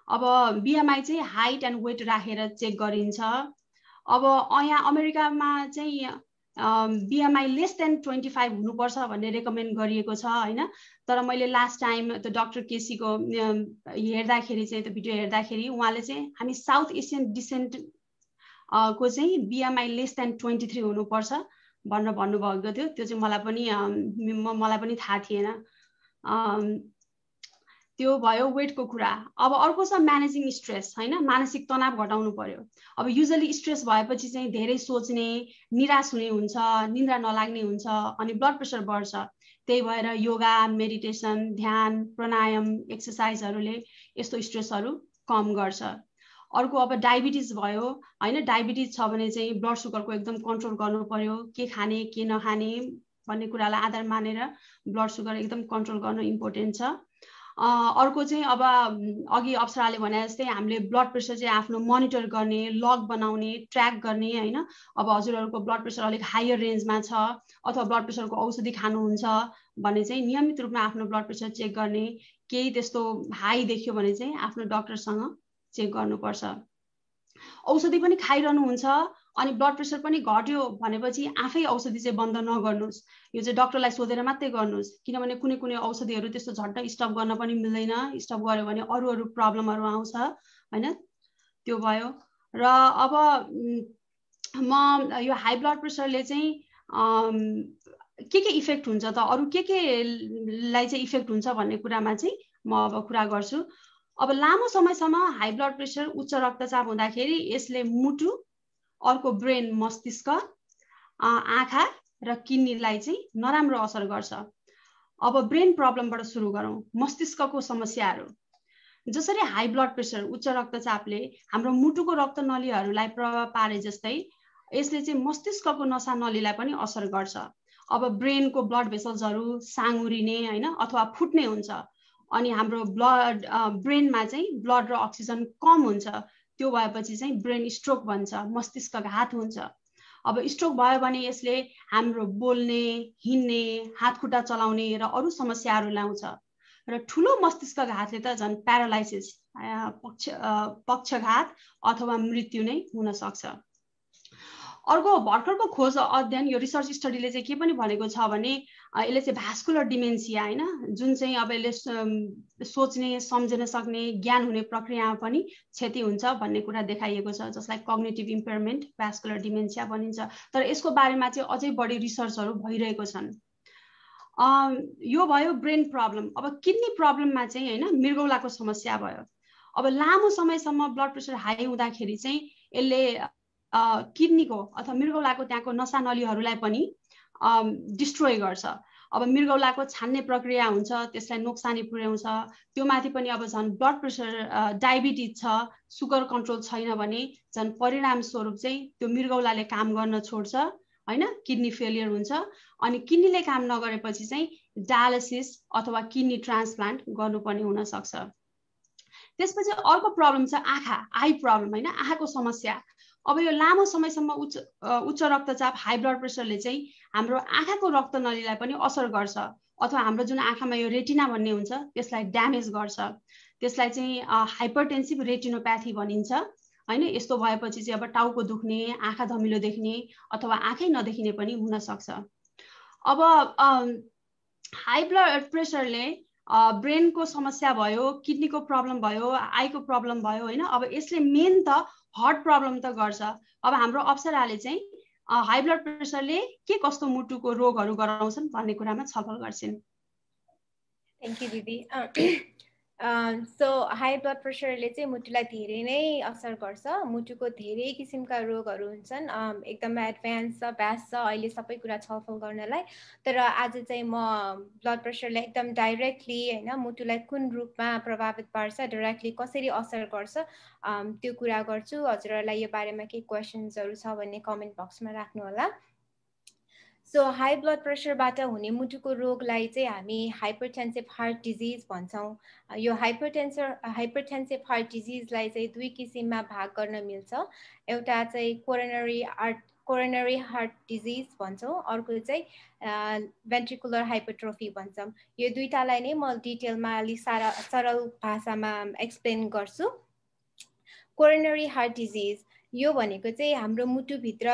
अब बीएमआई चाहिँ हाइट एन्ड वेट राखेर चेक गरिन्छ। अब यहाँ अमेरिकामा चाहिँ बीएमआई लेस देन 25 हुनुपर्छ भन्ने रेकमेन्ड गरिएको छ हैन, तर मैले लास्ट टाइम त्यो डाक्टर केसीको हेर्दाखेरि चाहिँ त्यो भिडियो हेर्दाखेरि उहाँले चाहिँ हामी साउथ एसियन डिसेन्ट को चाहिँ बीएमआई लेस देन 23 हुनुपर्छ भनेर भन्नुभएको थियो। त्यो चाहिँ मलाई पनि थाहा थिएन। त्यो भयो वेटको कुरा। अब अर्को छ म्यानेजिङ स्ट्रेस हैन, मानसिक तनाव घटाउनु पर्यो। अब युजुअली स्ट्रेस भएपछि चाहिँ धेरै सोच्ने, निराश हुने हुन्छ, निन्द्रा नलाग्ने हुन्छ, अनि ब्लड प्रेसर बढ्छ। त्यही भएर योगा, मेडिटेसन, ध्यान, प्राणायाम, एक्सरसाइजहरुले यस्तो स्ट्रेसहरु कम गर्छ। अर्को अब डायबिटिज भयो हैन, डायबिटिज छ भने चाहिँ ब्लड सुगरको एकदम कन्ट्रोल गर्नु पर्यो। के खाने के नखाने भन्ने कुरालाई आधार मानेर ब्लड सुगर एकदम कन्ट्रोल गर्नु इम्पोर्टेन्ट छ। अर्को चाहिँ अब अघि अप्सराले भने जस्तै हामीले ब्लड प्रेसर चाहिँ आफ्नो मोनिटर गर्ने, लग बनाउने, ट्र्याक गर्ने हैन। अब हजुरहरुको ब्लड प्रेसर अलिक हायर रेन्जमा छ अथवा ब्लड प्रेसरको औषधि खानुहुन्छ भने चाहिँ नियमित रूपमा आफ्नो ब्लड प्रेसर चेक गर्ने। केही त्यस्तो हाई देखियो भने चाहिँ आफ्नो डाक्टरसँग चेक गर्नुपर्छ। औषधि पनि खाइरहनु हुन्छ अनि ब्लड प्रेसर पनि घट्यो भनेपछि आफै औषधि चाहिँ बन्द नगर्नुस्। यो चाहिँ डाक्टरलाई सोधेर मात्रै गर्नुस्, किनभने कुनै कुनै औषधिहरु त्यस्तो झट्ट स्टप गर्न पनि मिल्दैन। स्टप गर्यो भने अरु प्रब्लमहरु आउँछ हैन। त्यो भयो। र अब म यो हाई ब्लड प्रेसरले चाहिँ के इफेक्ट हुन्छ त, अरु के लाई चाहिँ इफेक्ट हुन्छ भन्ने कुरामा चाहिँ म अब कुरा गर्छु। अब लामो समयसम्म हाई ब्लड प्रेसर, उच्च रक्तचाप हुँदाखेरि यसले मुटु, अर्को ब्रेन, मस्तिष्क, आँखा र किडनीलाई चाहिँ नराम्रो असर गर्छ। अब ब्रेन प्रब्लमबाट सुरु गरौँ। मस्तिष्कको समस्याहरू जसरी हाई ब्लड प्रेसर, उच्च रक्तचापले हाम्रो मुटुको रक्तनलीहरूलाई प्रभाव पारे जस्तै यसले चाहिँ मस्तिष्कको नसा नलीलाई पनि असर गर्छ। अब ब्रेनको ब्लड भेसल्सहरू साँगुरिने हैन अथवा फुट्ने हुन्छ, अनि हाम्रो ब्रेनमा चाहिँ ब्लड र अक्सिजन कम हुन्छ। त्यो भएपछि चाहिँ ब्रेन स्ट्रोक बन्छ, मस्तिष्कघात हुन्छ। अब स्ट्रोक भयो भने यसले हाम्रो बोल्ने, हिँड्ने, हातखुट्टा चलाउने र अरू समस्याहरू ल्याउँछ र ठुलो मस्तिष्कघातले त झन् प्यारालाइसिस, पक्षघात अथवा मृत्यु नै हुन सक्छ। अर्को भर्खरको खोज अध्ययन, यो रिसर्च स्टडीले चाहिँ के पनि भनेको छ भने यसले चाहिँ भ्यास्कुलर डिमेन्सिया हैन, जुन चाहिँ अब यसले सोच्ने, सम्झन सक्ने, ज्ञान हुने प्रक्रियामा पनि क्षति हुन्छ भन्ने कुरा देखाइएको छ, जसलाई कग्निटिभ इम्पेयरमेन्ट, भ्यास्कुलर डिमेन्सिया भनिन्छ। तर यसको बारेमा चाहिँ अझै बढी रिसर्चहरू भइरहेको छन्। यो भयो ब्रेन प्रब्लम। अब किडनी प्रब्लममा चाहिँ हैन मृगौलाको समस्या भयो। अब लामो समयसम्म ब्लड प्रेसर हाई हुँदाखेरि चाहिँ यसले किडनीको अथवा मृगौलाको त्यहाँको नसा नलीहरूलाई पनि डिस्ट्रोय गर्छ। अब मृगौलाको छान्ने प्रक्रिया हुन्छ, त्यसलाई नोक्सानी पुर्याउँछ। त्यो माथि पनि अब झन् ब्लड प्रेसर, डायबिटिज छ, सुगर कन्ट्रोल छैन भने झन् परिणाम स्वरूप चाहिँ त्यो मृगौलाले काम गर्न छोड्छ हैन, किडनी फेलियर हुन्छ। अनि किडनीले काम नगरेपछि चाहिँ डायलिसिस अथवा किडनी ट्रान्सप्लान्ट गर्नुपर्ने हुन सक्छ। त्यसपछि अर्को प्रब्लम छ आँखा, आई प्रब्लम हैन, आँखाको समस्या। अब यो लामो समयसम्म उच्च रक्तचाप, हाई ब्लड प्रेसरले चाहिँ हाम्रो आँखाको रक्तनलीलाई पनि असर गर्छ अथवा हाम्रो जुन आँखामा यो रेटिना भन्ने हुन्छ त्यसलाई ड्यामेज गर्छ। त्यसलाई चाहिँ हाइपरटेन्सिभ रेटिनोप्याथी भनिन्छ हैन। यस्तो भएपछि चाहिँ अब टाउको दुख्ने, आँखा धमिलो देख्ने अथवा आँखै नदेखिने पनि हुन सक्छ। अब हाई ब्लड प्रेसरले ब्रेनको समस्या भयो, किडनीको प्रब्लम भयो, आईको प्रब्लम भयो हैन। अब यसले मेन त हार्ट प्रब्लम त गर्छ। अब हाम्रो अप्सराले चाहिँ हाई ब्लड प्रेसरले के कस्तो मुटुको रोगहरू गराउँछन् भन्ने कुरामा छलफल गर्छिन्। थ्याङ्क यू दिदी। सो हाई ब्लड प्रेसरले चाहिँ मुटुलाई धेरै नै असर गर्छ। मुटुको धेरै किसिमका रोगहरू हुन्छन्, एकदमै एडभान्स छ, भ्यास्ट छ अहिले सबै कुरा छलफल गर्नलाई। तर आज चाहिँ म ब्लड प्रेसरले एकदम डाइरेक्टली हैन मुटुलाई कुन रूपमा प्रभावित पार्छ, डाइरेक्टली कसरी असर गर्छ त्यो कुरा गर्छु। हजुरहरूलाई यो बारेमा केही क्वेसन्सहरू छ भने कमेन्ट बक्समा राख्नु होला। सो हाई ब्लड प्रेसरबाट हुने मुटुको रोगलाई चाहिँ हामी हाइपरटेन्सिभ हार्ट डिजिज भन्छौँ। यो हाइपरटेन्सिभ हार्ट डिजिजलाई चाहिँ दुई किसिममा भाग गर्न मिल्छ। एउटा चाहिँ कोरोनरी हार्ट डिजिज भन्छौँ, अर्को चाहिँ भेन्ट्रिकुलर हाइपरट्रोफी भन्छौँ। यो दुईटालाई नै म डिटेलमा अलि सरल भाषामा एक्सप्लेन गर्छु। कोरोनरी हार्ट डिजिज यो भनेको चाहिँ हाम्रो मुटुभित्र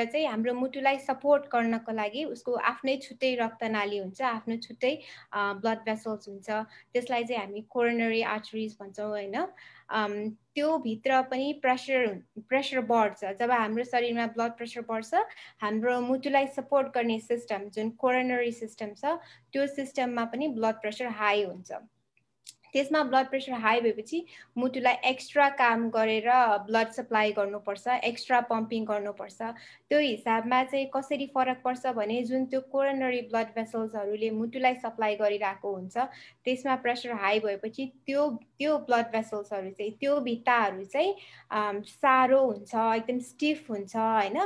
चाहिँ हाम्रो मुटुलाई सपोर्ट गर्नको लागि उसको आफ्नै छुट्टै रक्तनाली हुन्छ, आफ्नो छुट्टै ब्लड भेसल्स हुन्छ। त्यसलाई चाहिँ हामी कोरोनरी आर्टरिज भन्छौँ हैन। त्यो भित्र पनि प्रेसर बढ्छ। जब हाम्रो शरीरमा ब्लड प्रेसर बढ्छ, हाम्रो मुटुलाई सपोर्ट गर्ने सिस्टम जुन कोरोनरी सिस्टम छ त्यो सिस्टममा पनि ब्लड प्रेसर हाई हुन्छ। त्यसमा ब्लड प्रेसर हाई भएपछि मुटुलाई एक्स्ट्रा काम गरेर ब्लड सप्लाई गर्नुपर्छ, एक्स्ट्रा पम्पिङ गर्नुपर्छ। त्यो हिसाबमा चाहिँ कसरी फरक पर्छ भने जुन त्यो कोरोनरी ब्लड भेसल्सहरूले मुटुलाई सप्लाई गरिरहेको हुन्छ त्यसमा प्रेसर हाई भएपछि त्यो ब्लड भेसल्सहरू चाहिँ, त्यो भित्ताहरू चाहिँ सारो हुन्छ, एकदम स्टिफ हुन्छ हैन,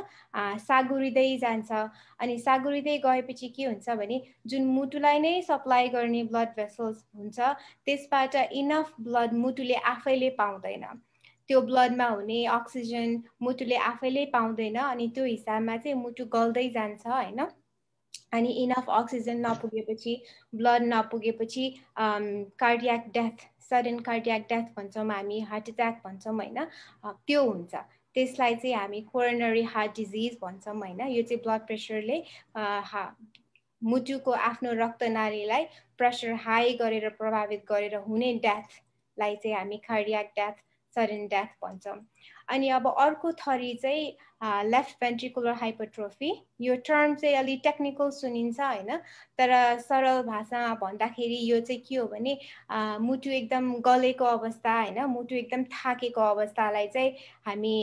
सागुरिँदै जान्छ। अनि सागुरिँदै गएपछि के हुन्छ भने जुन मुटुलाई नै सप्लाई गर्ने ब्लड भेसल्स हुन्छ त्यसबाट इनफ ब्लड मुटुले आफैले पाउँदैन। त्यो ब्लडमा हुने अक्सिजन मुटुले आफैले पाउँदैन अनि त्यो हिसाबमा चाहिँ मुटु गल्दै जान्छ हैन। अनि इनफ अक्सिजन नपुगेपछि, ब्लड नपुगेपछि cardiac death, sudden cardiac death भन्छौँ हामी, हार्ट एट्याक भन्छौँ हैन, त्यो हुन्छ। त्यसलाई चाहिँ हामी कोरोनरी हार्ट डिजिज भन्छौँ हैन। यो चाहिँ ब्लड प्रेसरले मुटुको आफ्नो रक्तनालीलाई प्रेसर हाई गरेर प्रभावित गरेर हुने डेथलाई चाहिँ हामी कार्डियाक डेथ, सडन डेथ भन्छौँ। अनि अब अर्को थरी चाहिँ लेफ्ट भेन्ट्रिकुलर हाइपरट्रोफी। यो टर्म चाहिँ अलि टेक्निकल सुनिन्छ हैन, तर सरल भाषामा भन्दाखेरि यो चाहिँ के हो भने मुटु एकदम गलेको अवस्था हैन, मुटु एकदम थाकेको अवस्थालाई चाहिँ हामी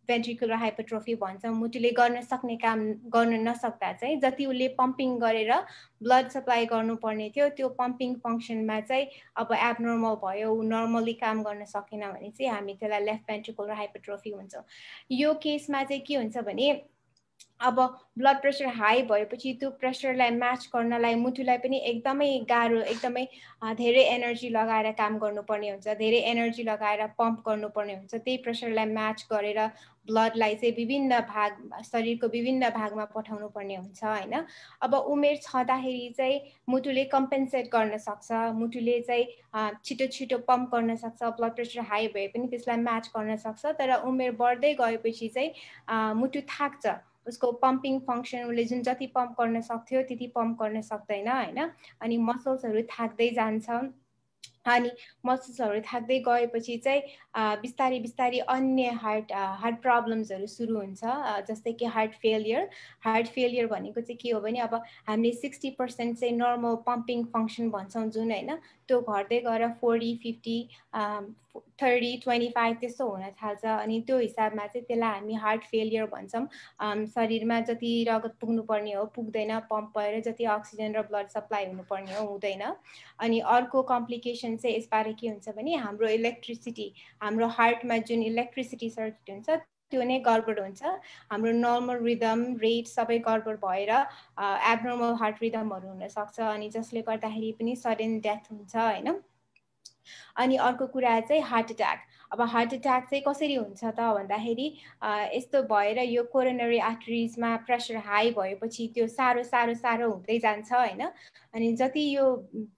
भेन्ट्रिकुलर हाइपरट्रोफी भन्छौँ। मुटुले गर्न सक्ने काम गर्न नसक्दा चाहिँ जति उसले पम्पिङ गरेर ब्लड सप्लाई गर्नुपर्ने थियो त्यो पम्पिङ फङ्सनमा चाहिँ अब एबनर्मल भयो, नर्मली काम गर्न सकेन भने चाहिँ हामी त्यसलाई लेफ्ट भेन्ट्रिकुलर हाइपरट्रोफी भन्छौँ। यो केसमा चाहिँ के हुन्छ भने अब ब्लड प्रेसर हाई भएपछि त्यो प्रेसरलाई म्याच गर्नलाई मुटुलाई पनि एकदमै गाह्रो, एकदमै धेरै एनर्जी लगाएर काम गर्नुपर्ने हुन्छ, धेरै एनर्जी लगाएर पम्प गर्नुपर्ने हुन्छ। त्यही प्रेसरलाई म्याच गरेर ब्लडलाई चाहिँ विभिन्न भाग, शरीरको विभिन्न भागमा पठाउनु पर्ने हुन्छ हैन। अब उमेर छँदाखेरि चाहिँ मुटुले कम्पेन्सेट गर्न सक्छ, मुटुले चाहिँ छिटो छिटो पम्प गर्न सक्छ, ब्लड प्रेसर हाई भए पनि त्यसलाई म्याच गर्न सक्छ। तर उमेर बढ्दै गएपछि चाहिँ मुटु थाक्छ, उसको पम्पिङ फङ्सन, उसले जुन जति पम्प गर्न सक्थ्यो त्यति पम्प गर्न सक्दैन हैन। अनि मसल्सहरू थाक्दै जान्छ, अनि मसल्सहरू थाक्दै गएपछि चाहिँ बिस्तारै बिस्तारै अन्य हार्ट प्रब्लम्सहरू सुरु हुन्छ, जस्तै कि हार्ट फेलियर भनेको चाहिँ के हो भने अब हामीले 60% चाहिँ नर्मल पम्पिङ फङ्सन भन्छौँ जुन हैन, त्यो घट्दै गएर 40, 50, 30, 25 त्यस्तो हुन थाल्छ। अनि त्यो हिसाबमा चाहिँ त्यसलाई हामी हार्ट फेलियर भन्छौँ। शरीरमा जति रगत पुग्नुपर्ने हो पुग्दैन, पम्प भएर जति अक्सिजन र ब्लड सप्लाई हुनुपर्ने हो हुँदैन। अनि अर्को कम्प्लिकेसन चाहिँ यसबारे के हुन्छ भने हाम्रो इलेक्ट्रिसिटी, हाम्रो हार्टमा जुन इलेक्ट्रिसिटी सर्किट हुन्छ त्यो नै गडबड हुन्छ। हाम्रो नर्मल रिदम रेट सबै गडबड भएर एबनर्मल हार्ट रिदमहरू हुनसक्छ, अनि जसले गर्दाखेरि पनि सडन डेथ हुन्छ हैन। अनि अर्को कुरा चाहिँ हार्ट एट्याक। अब हार्ट एट्याक चाहिँ कसरी हुन्छ त भन्दाखेरि यस्तो भएर यो कोरोनरी आर्टरिजमा प्रेसर हाई भएपछि त्यो साह्रो हुँदै जान्छ हैन। अनि जति यो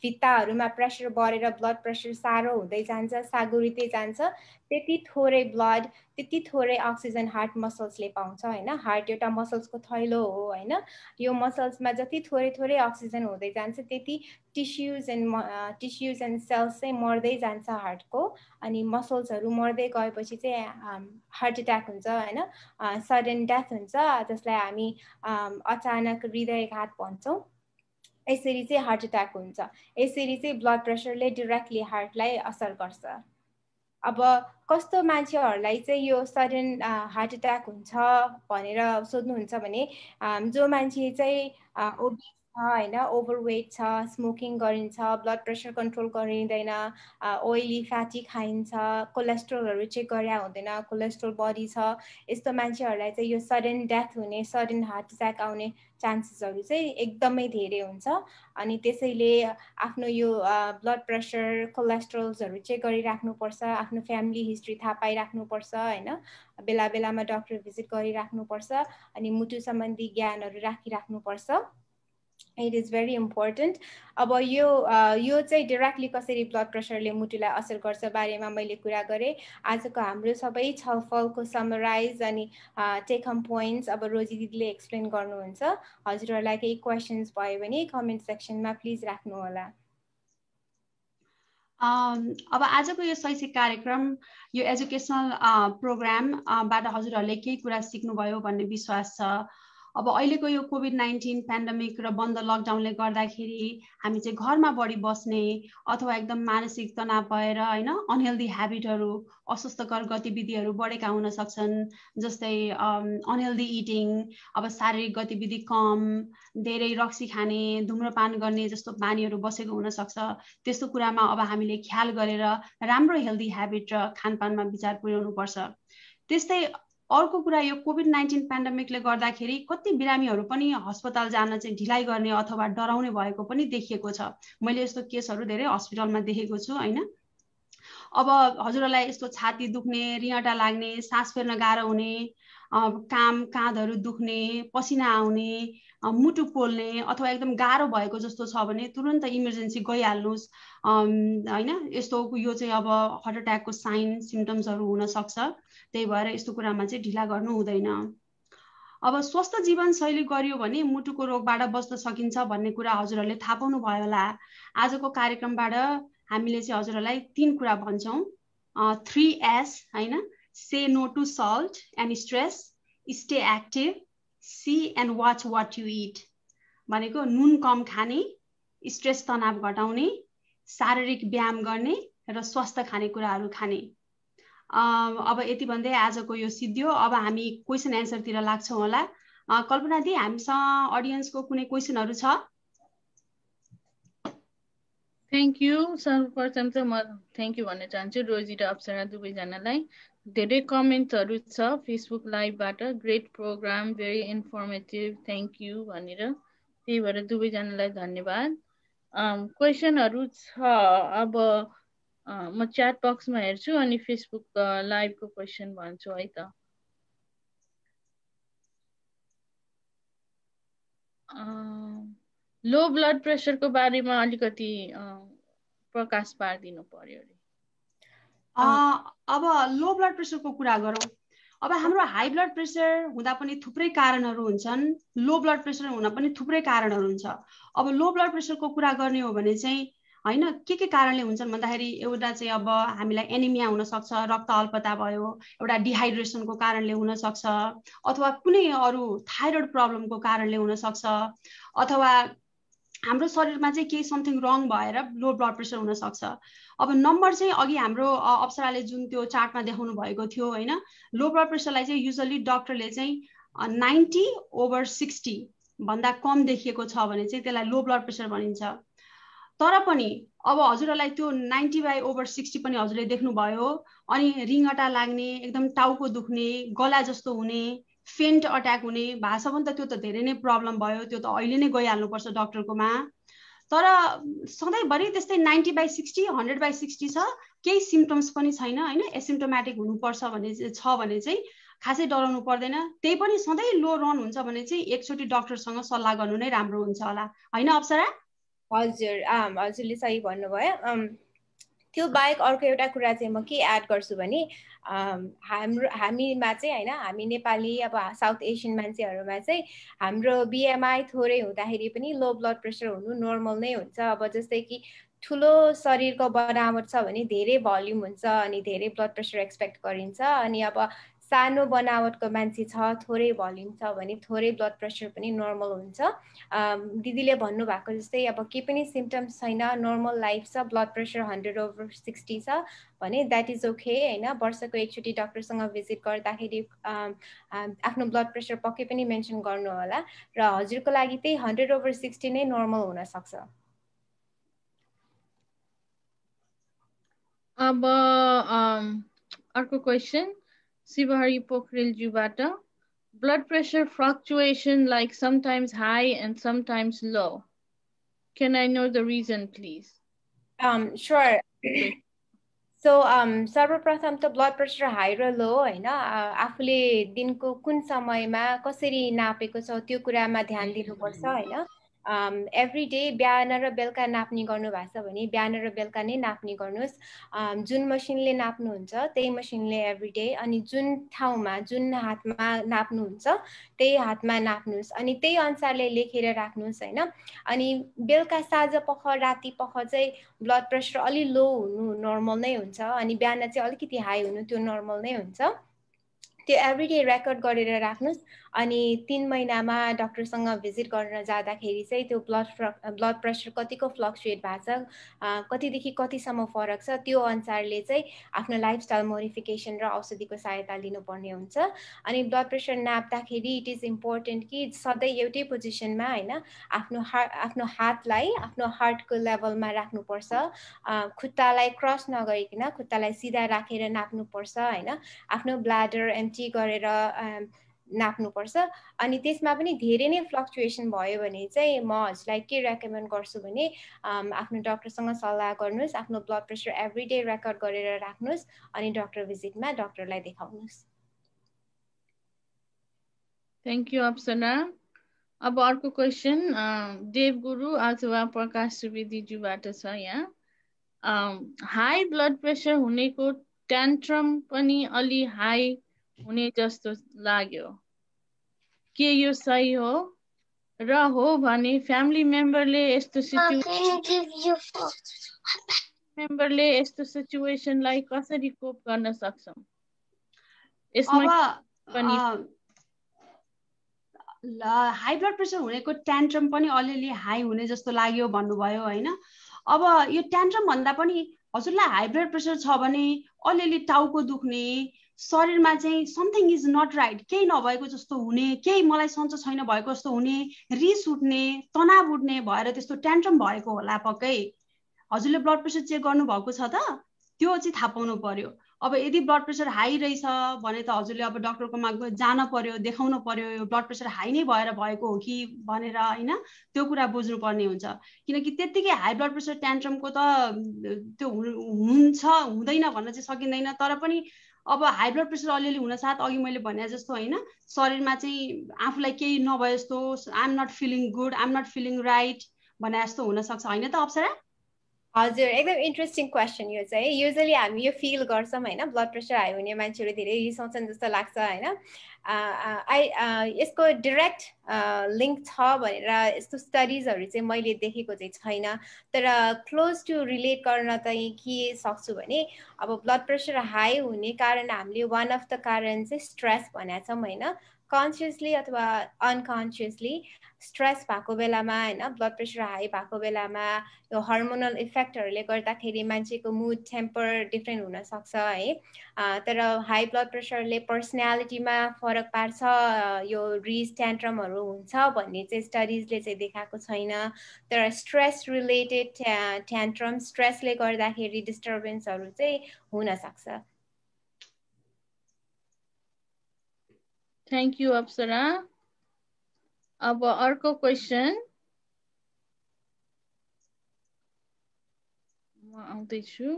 भित्ताहरूमा प्रेसर बढेर ब्लड प्रेसर साह्रो हुँदै जान्छ, सागुरिँदै जान्छ, त्यति थोरै ब्लड, त्यति थोरै अक्सिजन हार्ट मसल्सले पाउँछ हैन। हार्ट एउटा मसल्सको थैलो हो हैन। यो मसल्समा जति थोरै अक्सिजन हुँदै जान्छ त्यति टिस्युज एन्ड सेल्स चाहिँ मर्दै जान्छ हार्टको। अनि मसल्सहरू मर्दै गएपछि चाहिँ हार्ट एट्याक हुन्छ हैन, सडन डेथ हुन्छ, जसलाई हामी अचानक हृदयघात भन्छौँ। यसरी चाहिँ हार्ट एट्याक हुन्छ। यसरी चाहिँ ब्लड प्रेसरले डाइरेक्टली हार्टलाई असर गर्छ। अब कस्तो मान्छेहरूलाई चाहिँ यो सडन हार्ट एट्याक हुन्छ भनेर सोध्नुहुन्छ भने जो मान्छे चाहिँ ओबेस छ हैन, ओभरवेट छ, स्मोकिङ गरिन्छ, ब्लड प्रेसर कन्ट्रोल गरिँदैन, ओइली फ्याटी खाइन्छ, कोलेस्ट्रोलहरू चेक गरे हुँदैन, कोलेस्ट्रोल बढी छ, यस्तो मान्छेहरूलाई चाहिँ यो सडन डेथ हुने, सडन हार्ट एट्याक आउने चान्सेसहरू चाहिँ एकदमै धेरै हुन्छ। अनि त्यसैले आफ्नो यो ब्लड प्रेसर, कोलेस्ट्रोल्सहरू चेक गरिराख्नुपर्छ, आफ्नो फ्यामिली हिस्ट्री थाहा पाइराख्नुपर्छ हैन, बेला बेलामा डक्टर भिजिट गरिराख्नुपर्छ, अनि मुटु सम्बन्धी ज्ञानहरू राखिराख्नुपर्छ। It is very important. अब यो चाहिँ डाइरेक्टली कसरी ब्लड प्रेसरले मुटुलाई असर गर्छ बारेमा मैले कुरा गरेँ। आजको हाम्रो सबै छलफलको समराइज अनि टेक होम पोइन्ट्स अब रोजी दिदीले एक्सप्लेन गर्नुहुन्छ। हजुरहरूलाई केही क्वेसन्स भयो भने कमेन्ट सेक्सनमा प्लिज राख्नु होला। अब आजको यो शैक्षिक कार्यक्रम, यो एजुकेसनल प्रोग्रामबाट हजुरहरूले केही कुरा सिक्नुभयो भन्ने विश्वास छ। अब अहिलेको यो कोभिड-19 पेन्डेमिक र बन्द लकडाउनले गर्दाखेरि हामी चाहिँ घरमा बढी बस्ने अथवा एकदम मानसिक तनाव भएर हैन, अनहेल्दी ह्याबिटहरू, अस्वस्थकर गतिविधिहरू बढेका हुन सक्छन्। जस्तै अनहेल्दी इटिङ, अब शारीरिक गतिविधि कम, धेरै रक्सी खाने, धुम्रपान गर्ने जस्तो बानीहरू बसेको हुन सक्छ। त्यस्तो कुरामा अब हामीले ख्याल गरेर राम्रो हेल्दी ह्याबिट र खानपानमा विचार पुर्याउनु पर्छ। त्यस्तै अर्को कुरा, यो कोभिड-19 पेन्डेमिकले गर्दाखेरि कति बिरामीहरू पनि अस्पताल जान चाहिँ ढिलाइ गर्ने अथवा डराउने भएको पनि देखिएको छ। मैले यस्तो केसहरू धेरै हस्पिटलमा देखेको छु हैन। अब हजुरहरूलाई यस्तो छाती दुख्ने, रिङटा लाग्ने, सास फेर्न गाह्रो हुने, काँधहरू दुख्ने, पसिना आउने, मुटु पोल्ने अथवा एकदम गाह्रो भएको जस्तो छ भने तुरन्त इमर्जेन्सी गइहाल्नुहोस् हैन। यस्तो यो चाहिँ अब हार्ट एट्याकको साइन सिम्टम्सहरू हुन सक्छ। त्यही भएर यस्तो कुरामा चाहिँ ढिला गर्नु हुँदैन। अब स्वस्थ जीवनशैली गरियो भने मुटुको रोगबाट बच्न सकिन्छ भन्ने कुरा हजुरहरूले थाहा पाउनु भयो होला। आजको कार्यक्रमबाट हामीले चाहिँ हजुरहरूलाई 3 कुरा भन्छौँ। 3S हैन, say no to salt and stress, stay active, see and watch what you eat. भनेको नुन कम खाने, स्ट्रेस तनाव घटाउने, शारीरिक व्यायाम गर्ने र स्वस्थ खानेकुराहरू खाने। अब यति भन्दै आजको यो सिद्धियो। अब हामी क्वेसन एन्सरतिर लाग्छौँ होला। कल्पना दी, हामीसँग अडियन्सको कुनै क्वेसनहरू छ? Thank you. सर्वप्रथम चाहिँ म थ्याङ्क यू भन्न चाहन्छु रोजी र अप्सरा दुवैजनालाई। धेरै कमेन्टहरु छ फेसबुक लाइभबाट great program very informative thank you भनेर त्यही भएर दुवैजनालाई धन्यवाद क्वेशनहरु छ अब म च्याट बक्समा हेर्छु अनि फेसबुक लाइभको क्वेशन भन्छु है त लो ब्लड प्रेसरको बारेमा अलिकति प्रकाश पार्दिनु पर्यो रे अब लो ब्लड प्रेसरको कुरा गरौँ अब हाम्रो हाई ब्लड प्रेसर हुँदा पनि थुप्रै कारणहरू हुन्छन् लो ब्लड प्रेसर हुन पनि थुप्रै कारणहरू हुन्छ अब लो ब्लड प्रेसरको कुरा गर्ने हो भने चाहिँ हैन के कारणले हुन्छन् भन्दाखेरि एउटा चाहिँ अब हामीलाई एनिमिया हुन सक्छ रक्त अल्पता भयो एउटा डिहाइड्रेसनको कारणले हुन सक्छ अथवा कुनै अरु थाइरोइड प्रब्लमको कारणले हुन सक्छ अथवा हाम्रो शरीरमा चाहिँ केही समथिङ रङ भएर लो ब्लड प्रेसर हुन सक्छ अब नम्बर चाहिँ अघि हाम्रो अप्सराले जुन त्यो चार्टमा देखाउनु भएको थियो हैन लो ब्लड प्रेसरलाई चाहिँ युजुअली डाक्टरले चाहिँ 90/60 भन्दा कम देखिएको छ भने चाहिँ त्यसलाई लो ब्लड प्रेसर भनिन्छ तर पनि अब हजुरलाई त्यो 90/60 पनि हजुरले देख्नु भयो अनि रिङटा लाग्ने एकदम टाउको दुख्ने गला जस्तो हुने फेन्ट अट्याक हुने भाषा पनि त त्यो त धेरै नै प्रब्लम भयो त्यो त अहिले नै गइहाल्नु पर्छ डाक्टरकोमा तर सधैँभरि त्यस्तै 90/60 100/60 छ केही सिम्पटम्स पनि छैन हैन एसिम्प्टोमेटिक हुनुपर्छ भने चाहिँ खासै डराउनु पर्दैन त्यही पनि सधैँ लो रन हुन्छ भने चाहिँ एकचोटी डाक्टरसँग सल्लाह गर्नु नै राम्रो हुन्छ होला हैन अप्सरा हजुर हजुरले सही भन्नुभयो त्यो बाहेक अर्को एउटा कुरा चाहिँ म के एड गर्छु भने हामीमा चाहिँ हैन हामी नेपाली अब साउथ एसियन मान्छेहरुमा चाहिँ हाम्रो बीएमआई थोरै हुँदाखेरि पनि लो ब्लड प्रेसर हुनु नर्मल नै हुन्छ अब जस्तै कि ठुलो शरीरको बनावट छ भने धेरै भोल्युम हुन्छ अनि धेरै ब्लड प्रेसर एक्सपेक्ट गरिन्छ अनि अब सानो बनावटको मान्छे छ थोरै भोल्युम छ भने थोरै ब्लड प्रेसर पनि नर्मल हुन्छ दिदीले भन्नु भएको जस्तै अब के पनि सिम्पटम्स छैन नर्मल लाइफ छ ब्लड प्रेसर 100/60 छ भने दैट इज ओके हैन वर्षको एकचोटी डाक्टरसँग भिजिट गर्दाखेरि आफ्नो ब्लड प्रेसर पक्कै पनि मेन्सन गर्नु होला र हजुरको लागि त्यही 100/60 नै नर्मल हुन सक्छ अब अर्को question Sivahari Pokhreljiubata, blood pressure fluctuation like sometimes high and sometimes low. Can I know the reason, please? Sure. So, सर्वप्रथम त blood pressure high र low हैन आफूले दिनको कुन समयमा कसरी नापेको छ त्यो कुरामा ध्यान दिनुपर्छ हैन एभ्री डे बिहान र बेलुका नाप्ने गर्नु भएको छ भने बिहान र बेलुका नै नाप्ने गर्नुस् जुन मसिनले नाप्नुहुन्छ त्यही मसिनले एभ्री डे अनि जुन ठाउँमा जुन हातमा नाप्नुहुन्छ त्यही हातमा नाप्नुस् अनि त्यही अनुसारले लेखेर राख्नुस् हैन अनि बेलुका साँझ पख राति पख चाहिँ ब्लड प्रेसर अलि लो हुनु नर्मल नै हुन्छ अनि बिहान चाहिँ अलिकति हाई हुनु त्यो नर्मल नै हुन्छ त्यो एभ्री डे रेकर्ड गरेर राख्नुस् अनि 3 महिनामा डाक्टरसँग भिजिट गर्न जाँदाखेरि चाहिँ त्यो ब्लड प्रेसर कतिको फ्लक्चुएट भएको छ कतिदेखि कतिसम्म फरक छ त्यो अनुसारले चाहिँ आफ्नो लाइफस्टाइल मोडिफिकेसन र औषधिको सहायता लिनुपर्ने हुन्छ अनि ब्लड प्रेसर नाप्दाखेरि इट इज इम्पोर्टेन्ट कि सधैँ एउटै पोजिसनमा हैन आफ्नो हातलाई आफ्नो हार्टको लेभलमा राख्नुपर्छ खुट्टालाई क्रस नगरिकन खुट्टालाई सिधा राखेर नाप्नुपर्छ हैन आफ्नो ब्ल्याडर एम्प्टी गरेर नाप्नुपर्छ अनि त्यसमा पनि धेरै नै फ्लक्चुएसन भयो भने चाहिँ म हजुरलाई के रेकमेन्ड गर्छु भने आफ्नो डाक्टरसँग सल्लाह गर्नुस् आफ्नो blood pressure every day record गरेर राख्नुस् अनि डाक्टर भिजिटमा डाक्टरलाई देखाउनुस् थ्यांक यू अप्सना अब अर्को क्वेशन देव गुरु अथवा प्रकाश सुवेदीज्यूबाट छ यहाँ हाई ब्लड प्रेसर हुनेको ट्यान्ट्रम पनि अलि हाई हुने जस्तो लाग्यो के यो सही हो र हो भने फ्यामिली मेम्बरले यस्तो सिचुएसनलाई कसरी कोप गर्न सक्छौं यसमा पनि हाई ब्लड प्रेसर हुनेको ट्यान्ट्रम पनि अलिअलि हाई हुने जस्तो लाग्यो भन्नुभयो हैन अब यो ट्यान्ट्रम भन्दा पनि हजुरलाई हाई ब्लड प्रेसर छ भने अलिअलि टाउको दुख्ने शरीरमा चाहिँ समथिङ इज नट राइट केही नभएको जस्तो हुने केही मलाई सन्चो छैन भएको जस्तो हुने रिस उठ्ने तनाव उठ्ने भएर त्यस्तो ट्यान्ट्रम भएको होला पक्कै हजुरले ब्लड प्रेसर चेक गर्नु भएको छ त त्यो चाहिँ थाहा पाउनु पर्यो अब यदि ब्लड प्रेसर हाई रहेछ भने त हजुरले अब डक्टरकोमा जान पर्यो, देखाउन पर्यो, यो ब्लड प्रेसर हाई नै भएर भएको हो कि भनेर हैन, त्यो कुरा बुझ्नु पर्ने हुन्छ। किनकि त्यतिकै हाई ब्लड प्रेसर ट्यान्ट्रमको त त्यो हुन्छ हुँदैन भन्न चाहिँ सकिँदैन, तर पनि अब हाई ब्लड प्रेसर अलिअलि हुन साथ अघि मैले भने जस्तो हैन, शरीरमा चाहिँ आफूलाई केही नभए जस्तो, I am not feeling good, I am not feeling right भने जस्तो हुन सक्छ हैन त अप्सरा? हजुर, एकदम इन्ट्रेस्टिङ क्वेसन यो चाहिँ। युजली हामी यो फिल गर्छौँ हैन, ब्लड प्रेसर हाई हुने मान्छेहरू धेरै रिसाउँछन् जस्तो लाग्छ हैन। यसको डाइरेक्ट लिङ्क छ भनेर यस्तो स्टडिजहरू चाहिँ मैले देखेको चाहिँ छैन, तर क्लोज टु रिलेट गर्न चाहिँ के सक्छु भने अब ब्लड प्रेसर हाई हुने कारण हामीले वान अफ द कारण चाहिँ स्ट्रेस भनेको छौँ हैन, कन्सियसली अथवा अनकन्सियसली स्ट्रेस भएको बेलामा हैन, ब्लड प्रेसर हाई भएको बेलामा यो हर्मोनल इफेक्टहरूले गर्दाखेरि मान्छेको मुड टेम्पर डिफ्रेन्ट हुन सक्छ है। तर हाई ब्लड प्रेसरले पर्सनालिटीमा फरक पार्छ, यो रिस ट्यान्ट्रमहरू हुन्छ भन्ने चाहिँ स्टडिजले चाहिँ देखाएको छैन। तर स्ट्रेस रिलेटेड ट्यान्ट्रम, स्ट्रेसले गर्दाखेरि डिस्टर्बेन्सहरू चाहिँ हुन सक्छ। थ्याङ्क यू अप्सरा। अब अर्को क्वेसन म आउँदैछु।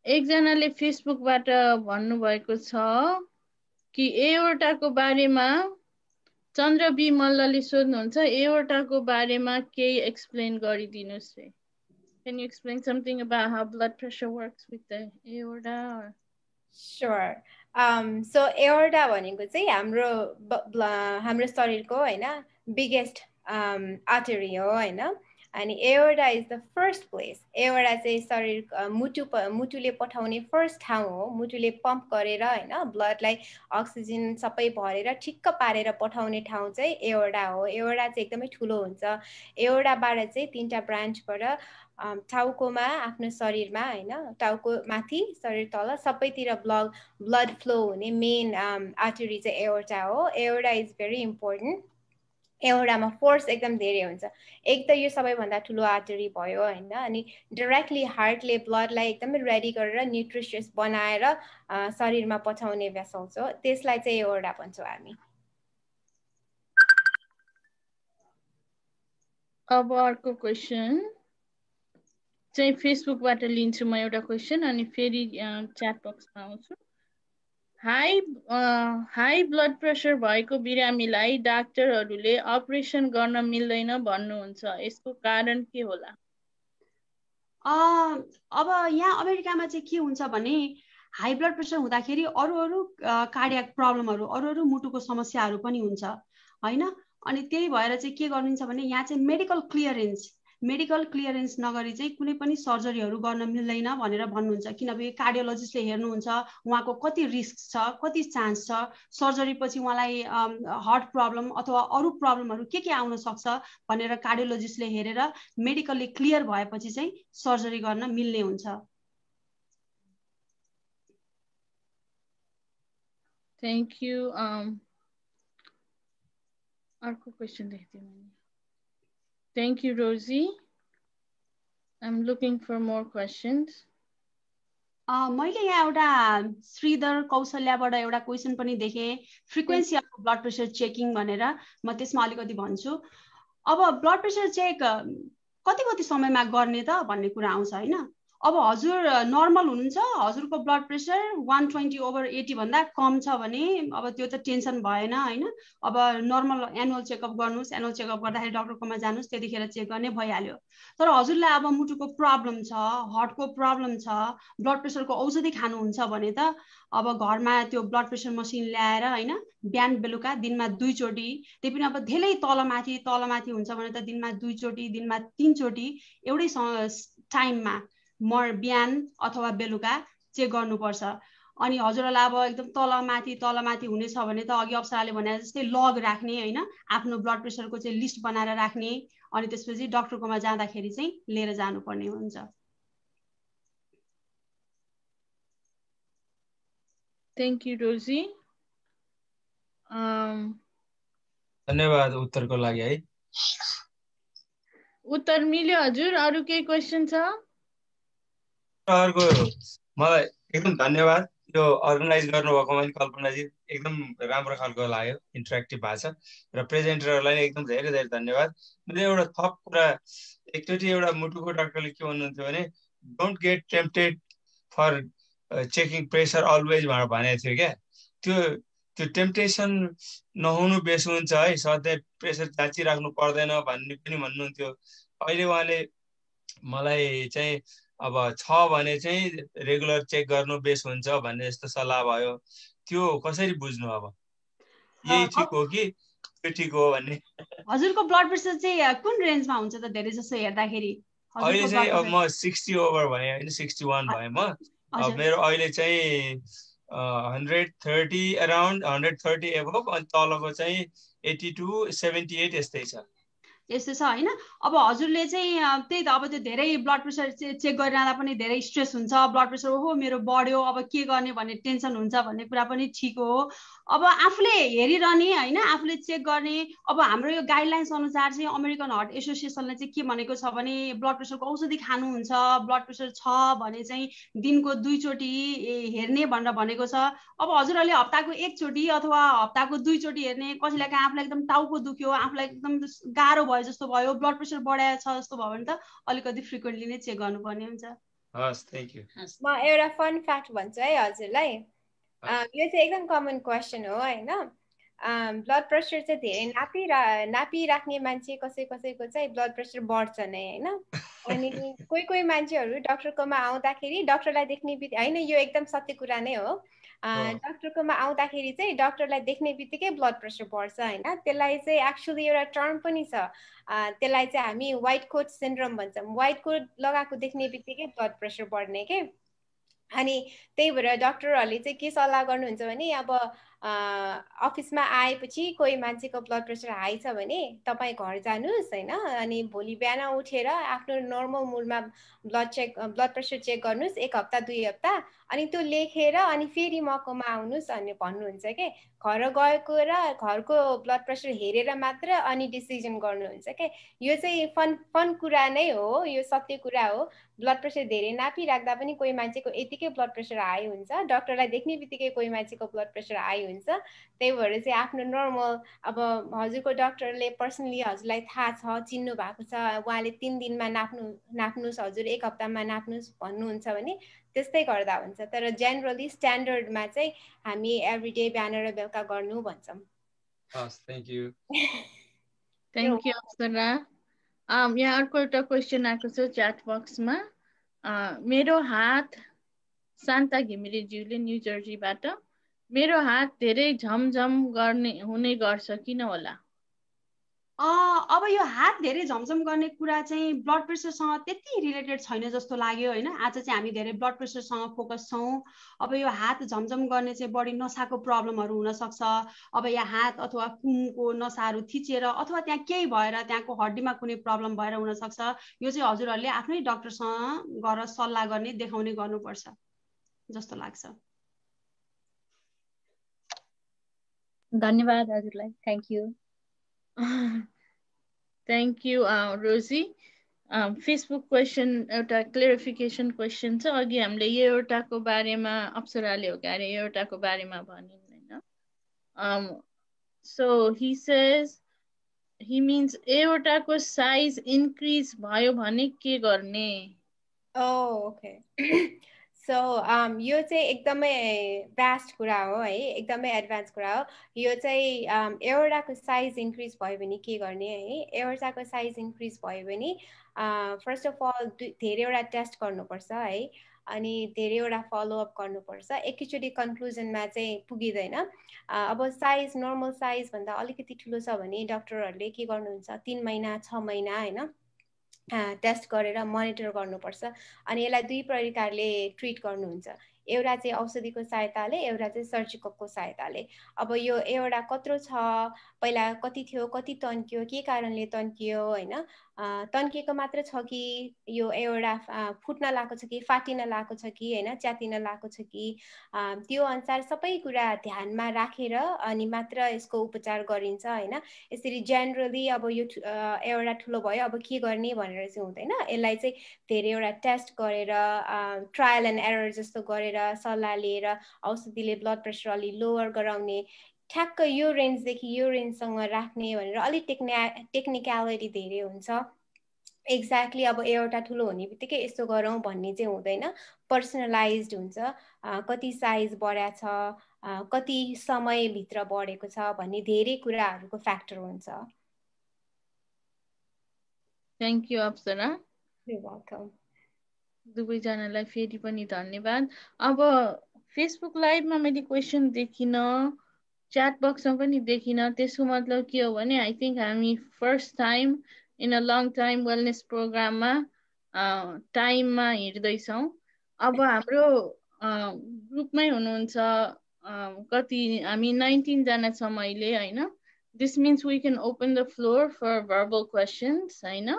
एकजनाले फेसबुकबाट भन्नुभएको छ कि एओर्टाको बारेमा चन्द्र बी मल्लले सोध्नुहुन्छ, एओर्टाको बारेमा केही एक्सप्लेन गरिदिनुस् रे। Can you explain something about how blood pressure works with the aorta? Or? Sure. So aorta भनेको चाहिँ हाम्रो शरीरको हैन बिगेस्ट आर्टरी हो हैन, अनि aorta is the first place. Aorta चाहिँ शरीर मुटुले पठाउने फर्स्ट ठाउँ हो, मुटुले पम्प गरेर हैन ब्लडलाई अक्सिजन सबै भरेर ठिक्क पारेर पठाउने ठाउँ चाहिँ एओर्टा हो। एओर्टा चाहिँ एकदमै ठुलो हुन्छ। एओर्टाबाट चाहिँ 3टा ब्रान्चबाट टाउकोमा आफ्नो शरीरमा हैन, टाउको माथि शरीर तल सबैतिर ब्लड फ्लो हुने मेन आर्टरी चाहिँ एओर्टा हो। Aorta is very important. एओर्टामा फोर्स एकदम धेरै हुन्छ। एक त यो सबैभन्दा ठुलो आर्टरी भयो हैन, अनि डाइरेक्टली हार्टले ब्लडलाई एकदमै रेडी गरेर न्युट्रिसियस बनाएर शरीरमा पठाउने भेसल्स हो, त्यसलाई चाहिँ एओर्टा भन्छौँ हामी। अब अर्को क्वेसन चाहिँ फेसबुकबाट लिन्छु म एउटा क्वेसन, अनि फेरि च्याट बक्समा आउँछु। हाई ब्लड प्रेसर भएको बिरामीलाई डाक्टरहरूले अपरेसन गर्न मिल्दैन भन्नुहुन्छ, यसको कारण के होला? अब यहाँ अमेरिकामा चाहिँ के हुन्छ भने हाई ब्लड प्रेसर हुँदाखेरि अरू कार्डियक प्रब्लमहरू, अरू मुटुको समस्याहरू पनि हुन्छ हैन। अनि त्यही भएर चाहिँ के गर्नुहुन्छ भने यहाँ चाहिँ मेडिकल क्लियरेन्स नगरी चाहिँ कुनै पनि सर्जरीहरू गर्न मिल्दैन भनेर भन्नुहुन्छ। किनभने कार्डियोलोजिस्टले हेर्नुहुन्छ उहाँको कति रिस्क छ, कति चान्स छ, सर्जरी पछि उहाँलाई हार्ट प्रब्लम अथवा अरू प्रब्लमहरू के आउन सक्छ भनेर कार्डियोलोजिस्टले हेरेर मेडिकली क्लियर भएपछि चाहिँ सर्जरी गर्न मिल्ने हुन्छ। Thank you. अर्को क्वेसन देख्दै मैले। Thank you, Rosie. I'm looking for more questions. मैले यहाँ एउटा श्रीधर कौशल्याबाट एउटा क्वेसन पनि देखेँ, frequency of blood pressure checking भनेर। म त्यसमा अलिकति भन्छु। अब ब्लड प्रेसर चेक कति समयमा गर्ने त भन्ने कुरा आउँछ हैन। अब हजुर नर्मल हुनुहुन्छ, हजुरको ब्लड प्रेसर 120/80 भन्दा कम छ भने अब त्यो त टेन्सन भएन हैन। अब नर्मल एनुअल चेकअप गर्नुस्, एनुअल चेकअप गर्दाखेरि डक्टरकोमा जानुस्, त्यतिखेर चेक गर्ने भइहाल्यो। तर हजुरलाई अब मुटुको प्रब्लम छ, हार्टको प्रब्लम छ, ब्लड प्रेसरको औषधि खानुहुन्छ भने त अब घरमा त्यो ब्लड प्रेसर मसिन ल्याएर हैन बिहान बेलुका दिनमा 2 चोटि, त्यही पनि अब धेरै तलमाथि हुन्छ भने त दिनमा 2 चोटि, दिनमा 3 चोटि एउटै टाइममा बिहान अथवा बेलुका चेक गर्नुपर्छ। अनि हजुरलाई अब एकदम तलमाथि हुनेछ भने त अघि अप्सराले भने जस्तै लग राख्ने हैन, आफ्नो ब्लड प्रेसरको चाहिँ लिस्ट बनाएर राख्ने, अनि त्यसपछि डाक्टरकोमा जाँदाखेरि चाहिँ लिएर जानुपर्ने हुन्छ। थ्याङ्क यू रोजी। धन्यवाद उत्तरको लागि है। उत्तर मिल्यो हजुर? अरु केही क्वेशन छ? अर्को मलाई एकदम धन्यवाद यो अर्गनाइज गर्नुभएकोमा नि कल्पनाजी एकदम राम्रो खालको लाग्यो इन्टरेक्टिभ भएको छ र प्रेजेन्टरहरूलाई नि एकदम धेरै धेरै धन्यवाद। मैले एउटा थप कुरा एकचोटि एउटा मुटुको डाक्टरले के भन्नुहुन्थ्यो भने don't get tempted for checking pressure always भनेको थियो क्या। त्यो टेम्पटेसन नहुनु बेस हुन्छ है, सधैँ प्रेसर जाँचिराख्नु पर्दैन भन्ने पनि भन्नुहुन्थ्यो। अहिले उहाँले मलाई चाहिँ अब छ भने चाहिँ रेगुलर चेक गर्नु बेस हुन्छ भन्ने जस्तो सल्लाह भयो। त्यो कसरी बुझ्नु अब यही ठिक हो कि त्यो ठिक हो भन्ने? हजुरको ब्लड प्रेसर चाहिँ कुन रेन्जमा हुन्छ त धेरै जसो हेर्दाखेरि? अहिले चाहिँ अब म 60 ओभर भएँ होइन, 61 भएँ म। अब मेरो अहिले चाहिँ 130 अराउन्ड 130 एभव अनि तलको चाहिँ 82 78 यस्तै छ। यस्तो छ होइन। अब हजुरले चाहिँ त्यही त अब त्यो धेरै ब्लड प्रेसर चेक गरिरहँदा पनि धेरै स्ट्रेस हुन्छ, ब्लड प्रेसर ओहो मेरो बढ्यो अब के गर्ने भन्ने टेन्सन हुन्छ भन्ने कुरा पनि ठिक हो। अब आफूले हेरिरहने होइन, आफूले चेक गर्ने। अब हाम्रो यो गाइडलाइन्स अनुसार चाहिँ अमेरिकन हार्ट एसोसिएसनले चाहिँ के भनेको छ भने ब्लड प्रेसरको औषधि खानुहुन्छ, ब्लड प्रेसर छ भने चाहिँ दिनको 2 चोटि हेर्ने भनेर भनेको छ। अब हजुरहरूले हप्ताको 1 चोटि अथवा हप्ताको 2 चोटि हेर्ने। कसैलाई आफूलाई एकदम टाउको दुख्यो, आफूलाई एकदम गाह्रो भयो जस्तो भयो, ब्लड प्रेसर बढाएको छ जस्तो भयो भने त अलिकति फ्रिक्वेन्टली नै चेक गर्नुपर्ने हुन्छ। हस्, थ्यांक यू। म एउटा फन फ्याक्ट भन्छु है हजुरलाई। यो चाहिँ एकदम कमन क्वेसन हो होइन। ब्लड प्रेसर चाहिँ धेरै नापिराख्ने मान्छे कसैको चाहिँ ब्लड प्रेसर बढ्छ नै होइन। अनि कोही मान्छेहरू डक्टरकोमा आउँदाखेरि डक्टरलाई देख्ने बित्तिकै होइन, यो एकदम सत्य कुरा नै हो। डक्टरकोमा आउँदाखेरि चाहिँ डक्टरलाई देख्ने बित्तिकै ब्लड प्रेसर बढ्छ होइन। त्यसलाई चाहिँ एक्चुअली एउटा टर्म पनि छ, त्यसलाई चाहिँ हामी व्हाइट कोट सिन्ड्रोम भन्छौँ। व्हाइट कोट लगाएको देख्ने बित्तिकै ब्लड प्रेसर बढ्ने के। अनि त्यही भएर डक्टरहरूले चाहिँ के सल्लाह गर्नुहुन्छ भने अब अफिसमा आएपछि कोही मान्छेको ब्लड प्रेसर हाई छ भने तपाईँ घर जानुहोस् होइन, अनि भोलि बिहान उठेर आफ्नो नर्मल मुडमा ब्लड प्रेसर चेक गर्नुहोस् 1 हप्ता 2 हप्ता, अनि त्यो लेखेर अनि फेरि मकोमा आउनुहोस् अनि भन्नुहुन्छ के। घर गएको र घरको ब्लड प्रेसर हेरेर मात्र अनि डिसिजन गर्नुहुन्छ के। यो चाहिँ फन कुरा नै हो, यो सत्य कुरा हो। ब्लड प्रेसर धेरै नापिराख्दा पनि कोही मान्छेको यतिकै ब्लड प्रेसर हाई हुन्छ, डक्टरलाई देख्ने बित्तिकै कोही मान्छेको ब्लड प्रेसर हाई हुन्छ। त्यही भएर चाहिँ आफ्नो नर्मल अब हजुरको डक्टरले पर्सनली हजुरलाई थाहा छ, चिन्नु भएको छ, उहाँले 3 दिनमा नाप्नुहोस् हजुर 1 हप्तामा नाप्नुहोस् भन्नुहुन्छ भने त्यस्तै गर्दा हुन्छ। तर जेनरली स्ट्यान्डर्डमा चाहिँ हामी एभ्रीडे बिहान र बेलुका गर्नु भन्छौँ। हस्, थ्यांक यू। थ्यांक यू अप्सरा। यहाँ अर्को एउटा क्वेसन आएको छ च्याट बक्समा। मेरो हात, शान्ता घिमिरेज्यूले न्यू जर्सीबाट, मेरो हात धेरै झमझम हुने गर्छ किन होला? अब यो हात धेरै झमझम गर्ने कुरा चाहिँ ब्लड प्रेसरसँग त्यति रिलेटेड छैन जस्तो लाग्यो होइन। आज चाहिँ हामी धेरै ब्लड प्रेसरसँग फोकस छौँ। अब यो हात झमझम गर्ने चाहिँ बढी नसाको प्रब्लमहरू हुनसक्छ। अब यहाँ हात अथवा कुमको नसाहरू थिचेर अथवा त्यहाँ केही भएर त्यहाँको हड्डीमा कुनै प्रब्लम भएर हुनसक्छ। यो चाहिँ हजुरहरूले आफ्नै डक्टरसँग गएर सल्लाह गर्ने, देखाउने गर्नुपर्छ जस्तो लाग्छ। धन्यवाद हजुरलाई, thank you. Thank you Roji. Facebook question एउटा क्लेरिफिकेसन क्वेसन छ। अघि हामीले एओर्टाको बारेमा अप्सराले हो क्यारे एओर्टाको बारेमा भनिन् होइन। So he says he means एओर्टाको साइज इन्क्रिज भयो भने के गर्ने? ओके। सो यो चाहिँ एकदमै भ्यास्ट कुरा हो है, एकदमै एडभान्स कुरा हो। यो चाहिँ एओर्टाको साइज इन्क्रिज भयो भने के गर्ने है। एओर्टाको साइज इन्क्रिज भयो भने फर्स्ट अफ अल धेरैवटा टेस्ट गर्नुपर्छ है, अनि धेरैवटा फलोअप गर्नुपर्छ। एकैचोटि कन्क्लुजनमा चाहिँ पुगिँदैन। अब साइज नर्मल साइजभन्दा अलिकति ठुलो छ भने डक्टरहरूले के गर्नुहुन्छ 3 महिना 6 महिना होइन टेस्ट गरेर मोनिटर गर्नुपर्छ। अनि यसलाई 2 प्रकारले ट्रिट गर्नुहुन्छ। एउटा चाहिँ औषधिको सहायताले, एउटा चाहिँ सर्जिकलको सहायताले। अब यो एउटा कत्रो छ, पहिला कति थियो, कति तन्कियो, के कारणले तन्कियो होइन, तन्किएको मात्र छ कि यो एउटा फुट्न लागेको छ कि फाटिन लागेको छ कि होइन, च्यातिन लागेको छ कि, त्यो अनुसार सबै कुरा ध्यानमा राखेर अनि मात्र यसको उपचार गरिन्छ होइन। यसरी जेनरली अब यो एउटा ठुलो भयो अब के गर्ने भनेर चाहिँ हुँदैन। यसलाई चाहिँ धेरैवटा टेस्ट गरेर ट्रायल एन्ड एरर जस्तो गरेर सल्लाह लिएर औषधिले ब्लड प्रेसर अलि लोवर गराउने, ठ्याक्क यो रेन्जदेखि यो रेन्जसँग राख्ने भनेर अलिक टेक्निकलिटी धेरै हुन्छ। एक्ज्याक्टली अब एउटा ठुलो हुने बित्तिकै यस्तो गरौँ भन्ने चाहिँ हुँदैन, पर्सनलाइज्ड हुन्छ। कति साइज बढा छ, कति समयभित्र बढेको छ भन्ने धेरै कुराहरूको फ्याक्टर हुन्छ। Thank you Apsara. You're welcome. दुवैजनालाई फेरि पनि धन्यवाद। अब फेसबुक लाइभमा मैले क्वेसन देखिनँ, च्याट बक्समा पनि देखिनँ। त्यसको मतलब के हो भने आई थिङ्क हामी first time in a long time wellness प्रोग्राममा टाइममा हिँड्दैछौँ। अब हाम्रो ग्रुपमै हुनुहुन्छ कति, हामी 19 जना छौँ अहिले होइन। This means we can open the floor for verbal questions होइन।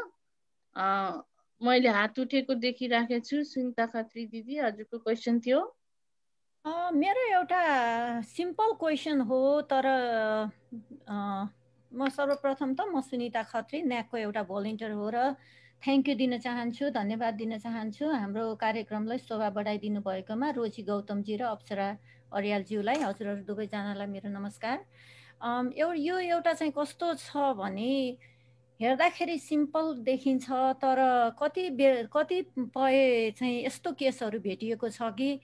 मैले हात उठेको देखिराखेको छु। सुनिता खत्री दिदी, हजुरको क्वेसन थियो? मेरो एउटा सिम्पल क्वेसन हो, तर म सर्वप्रथम त म सुनिता खत्री न्याकको एउटा भोलिन्टियर हो र थ्याङ्क यू दिन चाहन्छु, धन्यवाद दिन चाहन्छु हाम्रो कार्यक्रमलाई शोभा बढाइदिनु भएकोमा रोजी गौतमजी र अप्सरा अर्यालज्यूलाई, हजुरहरू दुवैजनालाई मेरो नमस्कार। यो एउटा चाहिँ कस्तो छ भने हेर्दाखेरि सिम्पल देखिन्छ, तर कतिपय चाहिँ यस्तो केसहरू भेटिएको छ कि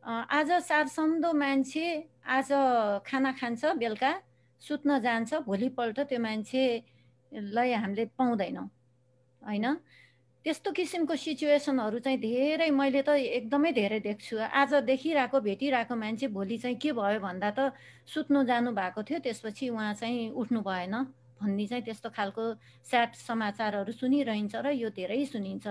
आज चारसम्दो मान्छे आज खाना खान्छ, बेलुका सुत्न जान्छ, भोलिपल्ट त्यो मान्छेलाई हामीले पाउँदैनौँ होइन। त्यस्तो किसिमको सिचुएसनहरू चाहिँ धेरै, मैले त एकदमै धेरै देख्छु। आज देखिरहेको भेटिरहेको मान्छे भोलि चाहिँ के भयो भन्दा त सुत्नु जानु भएको थियो, त्यसपछि उहाँ चाहिँ उठ्नु भएन भन्ने चाहिँ त्यस्तो खालको स्याड समाचारहरू सुनिरहन्छ र यो धेरै सुनिन्छ।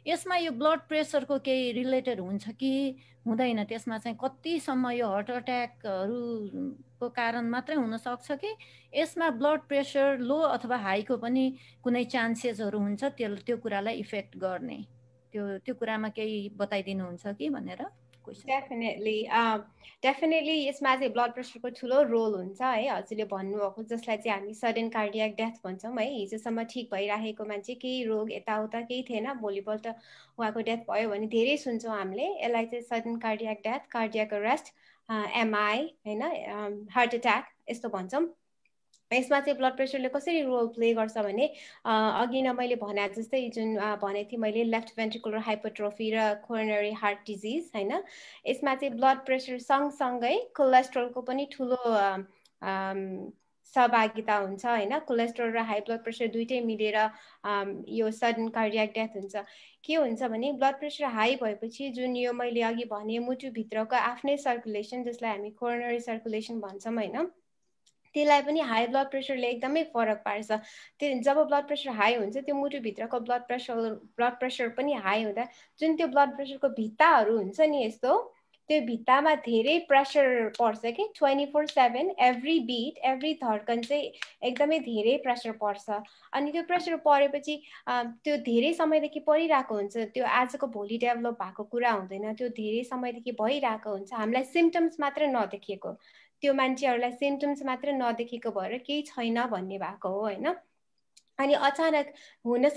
यसमा यो ब्लड प्रेसरको केही रिलेटेड हुन्छ कि हुँदैन? त्यसमा चाहिँ कतिसम्म यो हार्ट अट्याकहरूको कारण मात्रै हुनसक्छ कि यसमा ब्लड प्रेसर लो अथवा हाईको पनि कुनै चान्सेसहरू हुन्छ त्यो कुरालाई इफेक्ट गर्ने? त्यो कुरामा केही बताइदिनुहुन्छ कि भनेर क्वेसन। डेफिनेटली यसमा चाहिँ ब्लड प्रेसरको ठुलो रोल हुन्छ है। हजुरले भन्नुभएको जसलाई चाहिँ हामी सडन कार्डियक डेथ भन्छौँ है। हिजोसम्म ठिक भइराखेको मान्छे, केही रोग यताउता केही थिएन, भोलिपल्ट उहाँको डेथ भयो भने धेरै सुन्छौँ हामीले। यसलाई चाहिँ sudden cardiac death, cardiac arrest, MI होइन, हार्ट एट्याक यस्तो भन्छौँ। यसमा चाहिँ ब्लड प्रेसरले कसरी रोल प्ले गर्छ भने अघि नै मैले भने जस्तै जुन भनेको थिएँ मैले लेफ्ट भेन्ट्रिकुलर हाइपरट्रोफी र कोरोनरी हार्ट डिजिज होइन। यसमा चाहिँ ब्लड प्रेसर सँगसँगै कोलेस्ट्रोलको पनि ठुलो सहभागिता हुन्छ होइन। कोलेस्ट्रोल र हाई ब्लड प्रेसर दुइटै मिलेर यो सडन कार्डियक डेथ हुन्छ। के हुन्छ भने ब्लड प्रेसर हाई भएपछि जुन यो मैले अघि भने मुटुभित्रको आफ्नै सर्कुलेसन, जसलाई हामी कोरोनरी सर्कुलेसन भन्छौँ होइन, त्यसलाई पनि हाई ब्लड प्रेसरले एकदमै फरक पार्छ। त्यो जब ब्लड प्रेसर हाई हुन्छ त्यो मुटुभित्रको ब्लड प्रेसर पनि हाई हुँदा जुन त्यो ब्लड प्रेसरको भित्ताहरू हुन्छ नि, यस्तो त्यो भित्तामा धेरै प्रेसर पर्छ कि 24/7 एभ्री बिट एभ्री धड्कन चाहिँ एकदमै धेरै प्रेसर पर्छ। अनि त्यो प्रेसर परेपछि त्यो धेरै समयदेखि परिरहेको हुन्छ, त्यो आजको भोलि डेभलप भएको कुरा हुँदैन, त्यो धेरै समयदेखि भइरहेको हुन्छ। हामीलाई सिम्टम्स मात्र नदेखिएको, त्यो मान्छेहरूलाई सिम्टम्स मात्र नदेखेको भएर केही छैन भन्ने भएको हो होइन। अनि अचानक हुन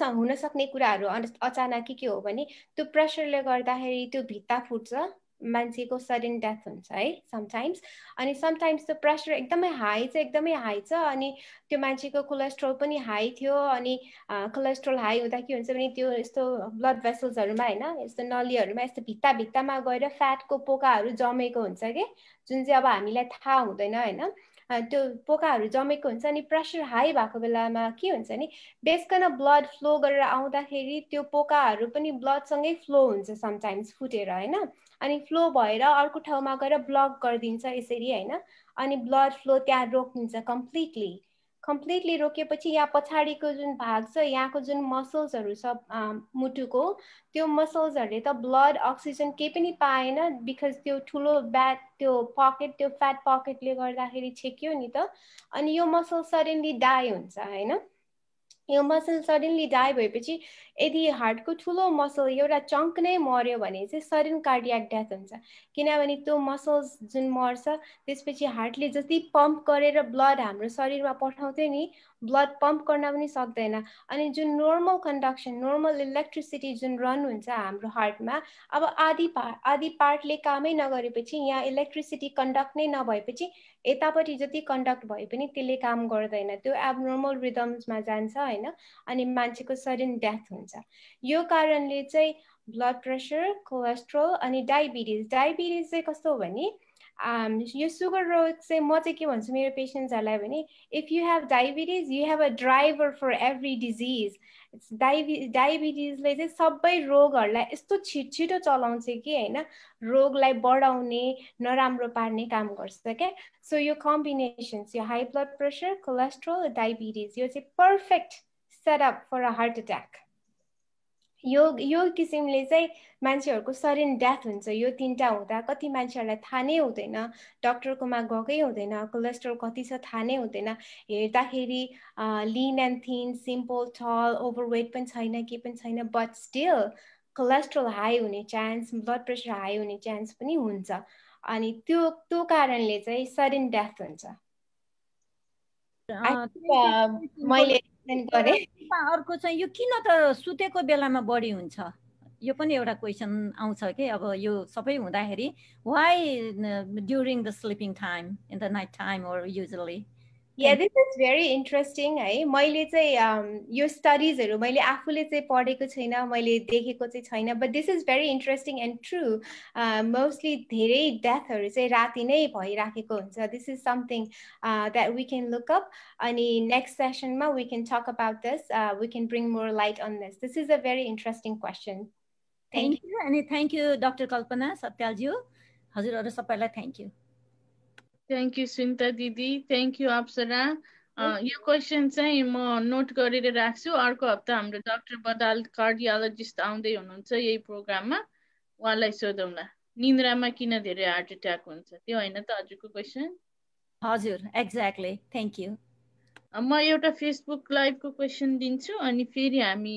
सक्ने कुराहरू अचानक के हो भने त्यो प्रेसरले गर्दाखेरि त्यो भित्ता फुट्छ, मान्छेको सडन डेथ हुन्छ है समटाइम्स। अनि समटाइम्स त्यो प्रेसर एकदमै हाई छ अनि त्यो मान्छेको कोलेस्ट्रोल पनि हाई थियो। अनि कोलेस्ट्रोल हाई हुँदा के हुन्छ भने त्यो यस्तो ब्लड भेसल्सहरूमा होइन, यस्तो नलीहरूमा यस्तो भित्तामा गएर फ्याटको पोकाहरू जमेको हुन्छ कि, जुन चाहिँ अब हामीलाई थाहा हुँदैन होइन। त्यो पोकाहरू जमेको हुन्छ अनि प्रेसर हाई भएको बेलामा के हुन्छ नि, बेसकन ब्लड फ्लो गरेर आउँदाखेरि त्यो पोकाहरू पनि ब्लडसँगै फ्लो हुन्छ समटाइम्स फुटेर होइन। अनि फ्लो भएर अर्को ठाउँमा गएर ब्लक गरिदिन्छ यसरी होइन। अनि ब्लड फ्लो त्यहाँ रोकिन्छ कम्प्लिटली रोकेपछि यहाँ पछाडिको जुन भाग छ यहाँको जुन मसल्सहरू छ मुटुको त्यो मसल्सहरूले त ब्लड अक्सिजन केही पनि पाएन बिकज त्यो ठुलो त्यो पकेट त्यो फ्याट पकेटले गर्दाखेरि छेक्यो नि त अनि यो मसल सडनली डाई हुन्छ हैन यो मसल सडनली डाई भएपछि यदि हार्टको ठुलो मसल एउटा चङ्क नै मर्यो भने चाहिँ सडन कार्डियाक डेथ हुन्छ किनभने त्यो मसल्स जुन मर्छ त्यसपछि हार्टले जति पम्प गरेर ब्लड हाम्रो शरीरमा पठाउँथ्यो नि ब्लड पम्प गर्न पनि सक्दैन अनि जुन नर्मल कन्डक्सन नर्मल इलेक्ट्रिसिटी जुन रन हुन्छ हाम्रो हार्टमा अब आधी पार्टले कामै नगरेपछि यहाँ इलेक्ट्रिसिटी कन्डक्ट नै नभएपछि यतापट्टि जति कन्डक्ट भए पनि त्यसले काम गर्दैन त्यो एबनर्मल रिदम्समा जान्छ हैन अनि मान्छेको सडन डेथ हुन्छ यो कारणले चाहिँ ब्लड प्रेसर कोलेस्ट्रोल अनि डायबिटिज चाहिँ कस्तो हो भने यो सुगर रोग चाहिँ म चाहिँ के भन्छु मेरो पेशेन्ट्सहरूलाई भने if you have diabetes you have a driver for every disease डायबिटिजले चाहिँ सबै रोगहरूलाई यस्तो छिटो चलाउँछ कि हैन रोगलाई बढाउने नराम्रो पार्ने काम गर्छ क्या सो यो कम्बिनेसन्स यो high blood pressure cholesterol diabetes यो चाहिँ perfect setup for a heart attack यो किसिमले चाहिँ मान्छेहरूको सडन डेथ हुन्छ यो तीनटा हुँदा कति मान्छेहरूलाई थाहा नै हुँदैन डाक्टरकोमा गएकै हुँदैन कोलेस्ट्रोल कति छ थाहा नै हुँदैन हेर्दाखेरि लिन एन्ड थिन सिम्पल टल ओभरवेट पनि छैन के पनि छैन बट स्टिल कोलेस्ट्रोल हाई हुने चान्स ब्लड प्रेसर हाई हुने चान्स पनि हुन्छ अनि त्यो कारणले चाहिँ सडन डेथ हुन्छ मैले अर्को चाहिँ यो किन त सुतेको बेलामा बढी हुन्छ यो पनि एउटा क्वेसन आउँछ कि अब यो सबै हुँदाखेरि why during the sleeping time in the night time और usually this is very interesting है मैले चाहिँ यो स्टडिजहरू मैले आफूले चाहिँ पढेको छैन मैले देखेको चाहिँ छैन but this is very interesting and true mostly धेरै डेथहरू चाहिँ राति नै भइराखेको हुन्छ this is something that we can look up अनि नेक्स्ट सेसनमा we can talk about this we can bring more light on this is a very interesting question thank you अनि थ्याङ्क यू डाक्टर कल्पना सत्यालज्यू हजुरहरू सबैलाई thank you thank you Sunita दिदी थ्याङ्क यू अप्सरा यो क्वेसन चाहिँ म नोट गरेर राख्छु अर्को हप्ता हाम्रो डाक्टर बदाल कार्डियोलोजिस्ट आउँदै हुनुहुन्छ यही प्रोग्राममा उहाँलाई सोधौँला निन्द्रामा किन धेरै हार्ट एट्याक हुन्छ त्यो होइन त हजुरको क्वेसन हजुर एक्ज्याक्टली थ्याङ्क यू म एउटा फेसबुक लाइभको क्वेसन दिन्छु अनि फेरि हामी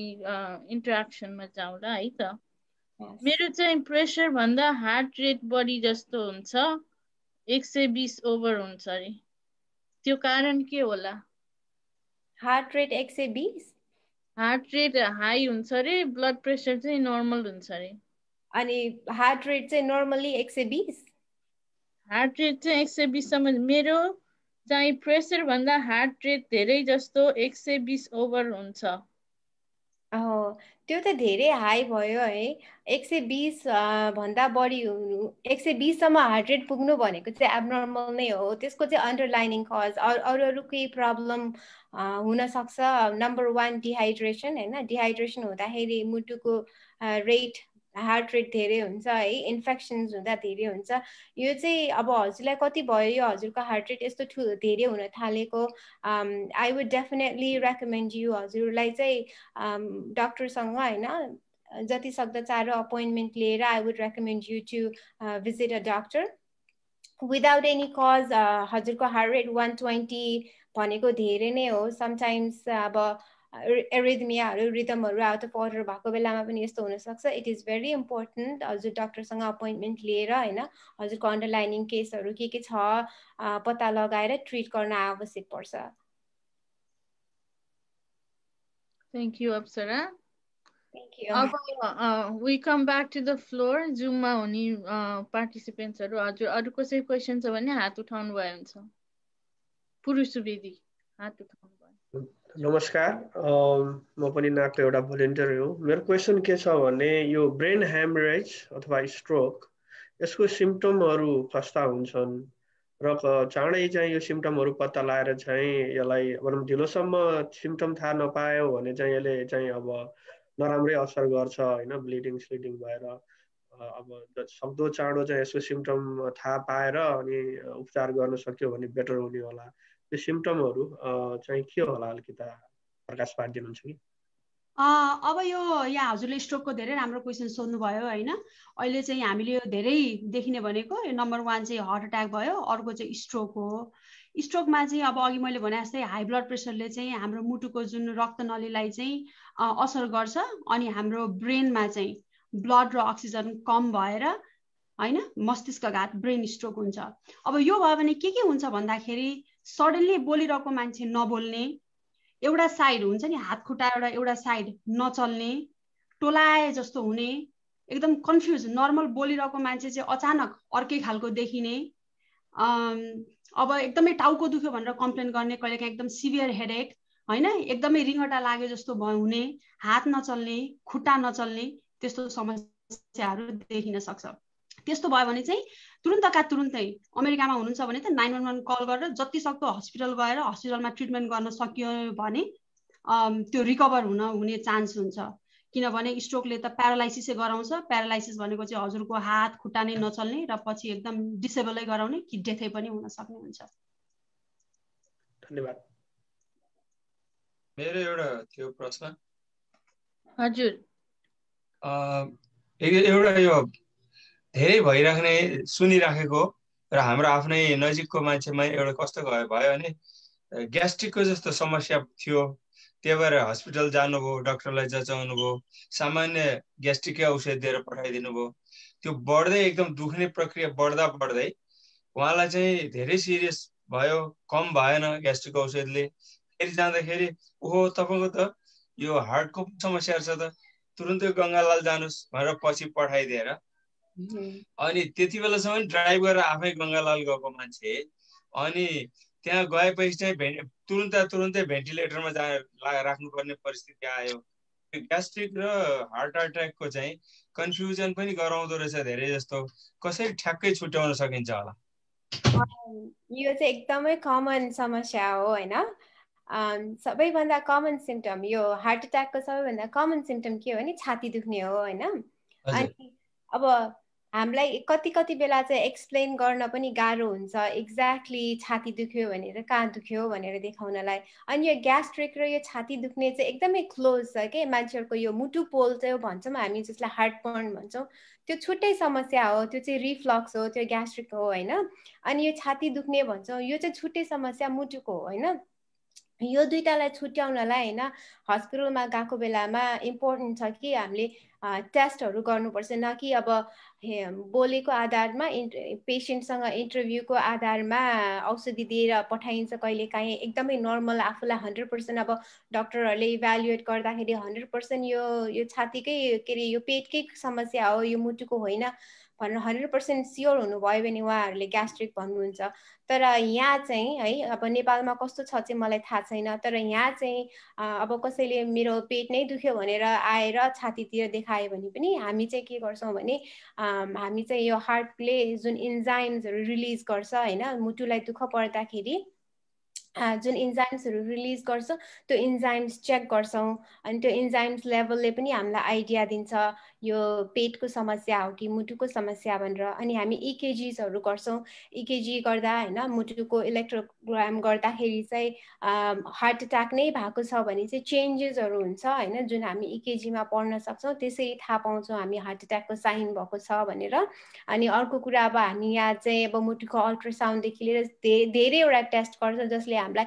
इन्टरेक्सनमा जाउँला है त मेरो चाहिँ प्रेसर भन्दा हार्ट रेट बढी जस्तो हुन्छ 120 ओभर हुन्छ अरे त्यो कारण के होला heart rate 120 heart rate high हुन्छ अरे ब्लड प्रेसर चाहिँ नर्मल हुन्छ अरे अनि हार्ट रेट चाहिँ नर्मली 120 हार्ट रेट चाहिँ 120 सम्म मेरो चाहिँ प्रेसर भन्दा हार्ट रेट धेरै जस्तो 120 ओभर हुन्छ त्यो त धेरै हाई भयो है 120 भन्दा बढी 120 सम्म हार्ट रेट पुग्नु भनेको चाहिँ एबनर्मल नै हो त्यसको चाहिँ अन्डरलाइनिङ कज अरू केही प्रब्लम हुनसक्छ नम्बर 1 डिहाइड्रेसन होइन डिहाइड्रेसन हुँदाखेरि मुटुको रेट हार्ट रेट धेरै हुन्छ है इन्फेक्सन्स हुँदा धेरै हुन्छ यो चाहिँ अब हजुरलाई कति भयो यो हजुरको हार्ट रेट यस्तो धेरै हुन थालेको I would definitely recommend you हजुरलाई चाहिँ डक्टरसँग होइन जति सक्दो चाँडो अपोइन्टमेन्ट लिएर I would recommend you to visit a doctor without any cause हजुरको हार्ट रेट 120 भनेको धेरै नै हो समटाइम्स अब एरिथमियाहरू रिदमहरू आउट अफ अर्डर भएको बेलामा पनि यस्तो हुनसक्छ इट इज भेरी इम्पोर्टेन्ट हजुर डक्टरसँग अपोइन्टमेन्ट लिएर होइन हजुरको अन्डरलाइनिङ केसहरू के छ पत्ता लगाएर ट्रिट गर्न आवश्यक पर्छ thank you Apsara Thank you. अब we come back to the floor जुममा हुने पार्टिसिपेन्ट्सहरू हजुर अरू कसै क्वेसन छ भने हात उठाउनु भयो हुन्छ पुरुष सुवेदी हात उठाउनु भयो नमस्कार म पनि नाकको एउटा भोलिन्टियर हो मेरो क्वेसन के छ भने यो ब्रेन ह्यामरेज अथवा स्ट्रोक यसको सिम्पटमहरू कस्ता हुन्छन् र चाँडै चाहिँ यो सिम्पटमहरू पत्ता लगाएर चाहिँ यसलाई भनौँ ढिलोसम्म सिम्पटम थाहा नपायो भने चाहिँ यसले चाहिँ अब नराम्रै असर गर्छ होइन ब्लिडिङ स्लिडिङ भएर अब सक्दो चाँडो चाहिँ यसको सिम्पटम थाहा पाएर अनि उपचार गर्न सक्यो भने बेटर हुने होला त्यो सिम्पटमहरू चाहिँ के होला अलिकति प्रकाश पारिदिनुहुन्छ कि? अब यो यहाँ हजुरले स्ट्रोकको धेरै राम्रो क्वेसन सोध्नुभयो होइन। अहिले चाहिँ हामीले यो धेरै देखिने भनेको नम्बर 1 चाहिँ हार्ट अट्याक भयो, अर्को चाहिँ स्ट्रोक हो। स्ट्रोकमा चाहिँ अब अघि मैले भने जस्तै हाई ब्लड प्रेसरले चाहिँ हाम्रो मुटुको जुन रक्तनलीलाई चाहिँ असर गर्छ अनि हाम्रो ब्रेनमा चाहिँ ब्लड र अक्सिजन कम भएर होइन मस्तिष्कघात ब्रेन स्ट्रोक हुन्छ। अब यो भयो भने के हुन्छ भन्दाखेरि सडनली बोलिरहेको मान्छे नबोल्ने, एउटा साइड हुन्छ नि हात खुट्टा एउटा साइड नचल्ने, टोलाए जस्तो हुने, एकदम कन्फ्युज, नर्मल बोलिरहेको मान्छे चाहिँ अचानक अर्कै खालको देखिने, अब एकदमै टाउको दुख्यो भनेर कम्प्लेन गर्ने, कहिलेकाहीँ एकदम सिभियर हेडेक होइन, एकदमै रिङ्गटा लाग्यो जस्तो हुने, हात नचल्ने, खुट्टा नचल्ने, त्यस्तो समस्याहरू देखिन सक्छ। त्यस्तो भयो भने चाहिँ तुरुन्तका तुरुन्तै अमेरिकामा हुनुहुन्छ भने त 911 कल गरेर जति सक्दो हस्पिटल गएर हस्पिटलमा ट्रिटमेन्ट गर्न सकियो भने त्यो रिकभर हुने चान्स हुन्छ। किनभने स्ट्रोकले त प्यारालाइसिसै गराउँछ। प्यारालाइसिस भनेको चाहिँ हजुरको हात खुट्टा नै नचल्ने र पछि एकदम डिसेबलै गराउने कि डेथै पनि हुन सक्ने हुन्छ। धन्यवाद। मेरो एउटा थियो प्रश्न। हजुर, एउटा यो धेरै भइराख्ने सुनिराखेको र हाम्रो आफ्नै नजिकको मान्छेमा एउटा कस्तो भयो भने ग्यास्ट्रिकको जस्तो समस्या थियो, त्यही भएर हस्पिटल जानुभयो, डक्टरलाई जचाउनु भयो, सामान्य ग्यास्ट्रिककै औषध दिएर पठाइदिनु भयो। त्यो बढ्दै एकदम दुख्ने प्रक्रिया बढ्दा बढ्दै उहाँलाई चाहिँ धेरै सिरियस भयो, कम भएन ग्यास्ट्रिक औषधले। फेरि जाँदाखेरि ओहो तपाईँको त यो हार्टको समस्या छ त, तुरुन्तै गङ्गालाल जानुहोस् भनेर पछि पठाइदिएर अनि त्यति बेलासम्म ड्राइभ गरेर आफै गङ्गालाल गएको मान्छे अनि त्यहाँ गएपछि चाहिँ तुरुन्तै भेन्टिलेटरमा राख्नुपर्ने परिस्थिति आयो। ग्यास्ट्रिक र हार्ट अट्याकको चाहिँ कन्फ्युजन पनि गराउँदो रहेछ धेरै जस्तो। कसरी ठ्याक्कै छुट्याउन सकिन्छ होला? यो चाहिँ एकदमै कमन समस्या हो होइन। सबैभन्दा कमन सिम्टम यो हार्ट अट्याकको सबैभन्दा कमन सिम्टम के हो भने छाती दुख्ने हो होइन। अनि अब हामीलाई कति बेला चाहिँ एक्सप्लेन गर्न पनि गाह्रो हुन्छ एक्ज्याक्टली छाती दुख्यो भनेर कहाँ दुख्यो भनेर देखाउनलाई। अनि यो ग्यास्ट्रिक र यो छाती दुख्ने चाहिँ एकदमै क्लोज छ के, मान्छेहरूको यो मुटु पोल चाहिँ भन्छौँ हामी जसलाई हार्टबर्न भन्छौँ, त्यो छुट्टै समस्या हो, त्यो चाहिँ रिफ्लक्स हो, त्यो ग्यास्ट्रिक हो होइन। अनि यो छाती दुख्ने भन्छौँ यो चाहिँ छुट्टै समस्या मुटुको हो होइन। यो दुईटालाई छुट्याउनलाई होइन हस्पिटलमा गएको बेलामा इम्पोर्टेन्ट छ कि हामीले टेस्टहरू गर्नुपर्छ, न कि अब बोलेको आधारमा पेसेन्टसँग इन्टरभ्यूको आधारमा औषधि दिएर पठाइन्छ। कहिलेकाहीँ एकदमै नर्मल आफूलाई 100% अब डक्टरहरूले इभ्यालुएट गर्दाखेरि 100% यो छातीकै के अरे यो पेटकै समस्या हो, यो मुटुको होइन भनेर 100% स्योर हुनुभयो भने उहाँहरूले ग्यास्ट्रिक भन्नुहुन्छ। तर यहाँ चाहिँ है अब नेपालमा कस्तो छ चाहिँ मलाई थाहा छैन, तर यहाँ चाहिँ अब कसैले मेरो पेट नै दुख्यो भनेर आएर छातीतिर देखायो भने पनि हामी चाहिँ के गर्छौँ भने हामी चाहिँ यो हार्टले जुन इन्जाइम्सहरू रिलिज गर्छ होइन, मुटुलाई दुःख पर्दाखेरि जुन इन्जाइम्सहरू रिलिज गर्छ त्यो इन्जाइम्स चेक गर्छौँ। अनि त्यो इन्जाइम्स लेभलले पनि हामीलाई आइडिया दिन्छ यो पेटको समस्या हो कि मुटुको समस्या भनेर। अनि हामी इकेजीसहरू गर्छौँ। इकेजी गर्दा होइन मुटुको इलेक्ट्रोग्राम गर्दाखेरि चाहिँ हार्ट अट्याक नै भएको छ भने चाहिँ चेन्जेसहरू हुन्छ होइन, जुन हामी इकेजीमा पढ्न सक्छौँ। त्यसरी थाहा पाउँछौँ हामी हार्ट अट्याकको साइन भएको छ भनेर। अनि अर्को कुरा अब हामी यहाँ चाहिँ अब मुटुको अल्ट्रासाउन्डदेखि लिएर धेरैवटा टेस्ट गर्छ जसले हामीलाई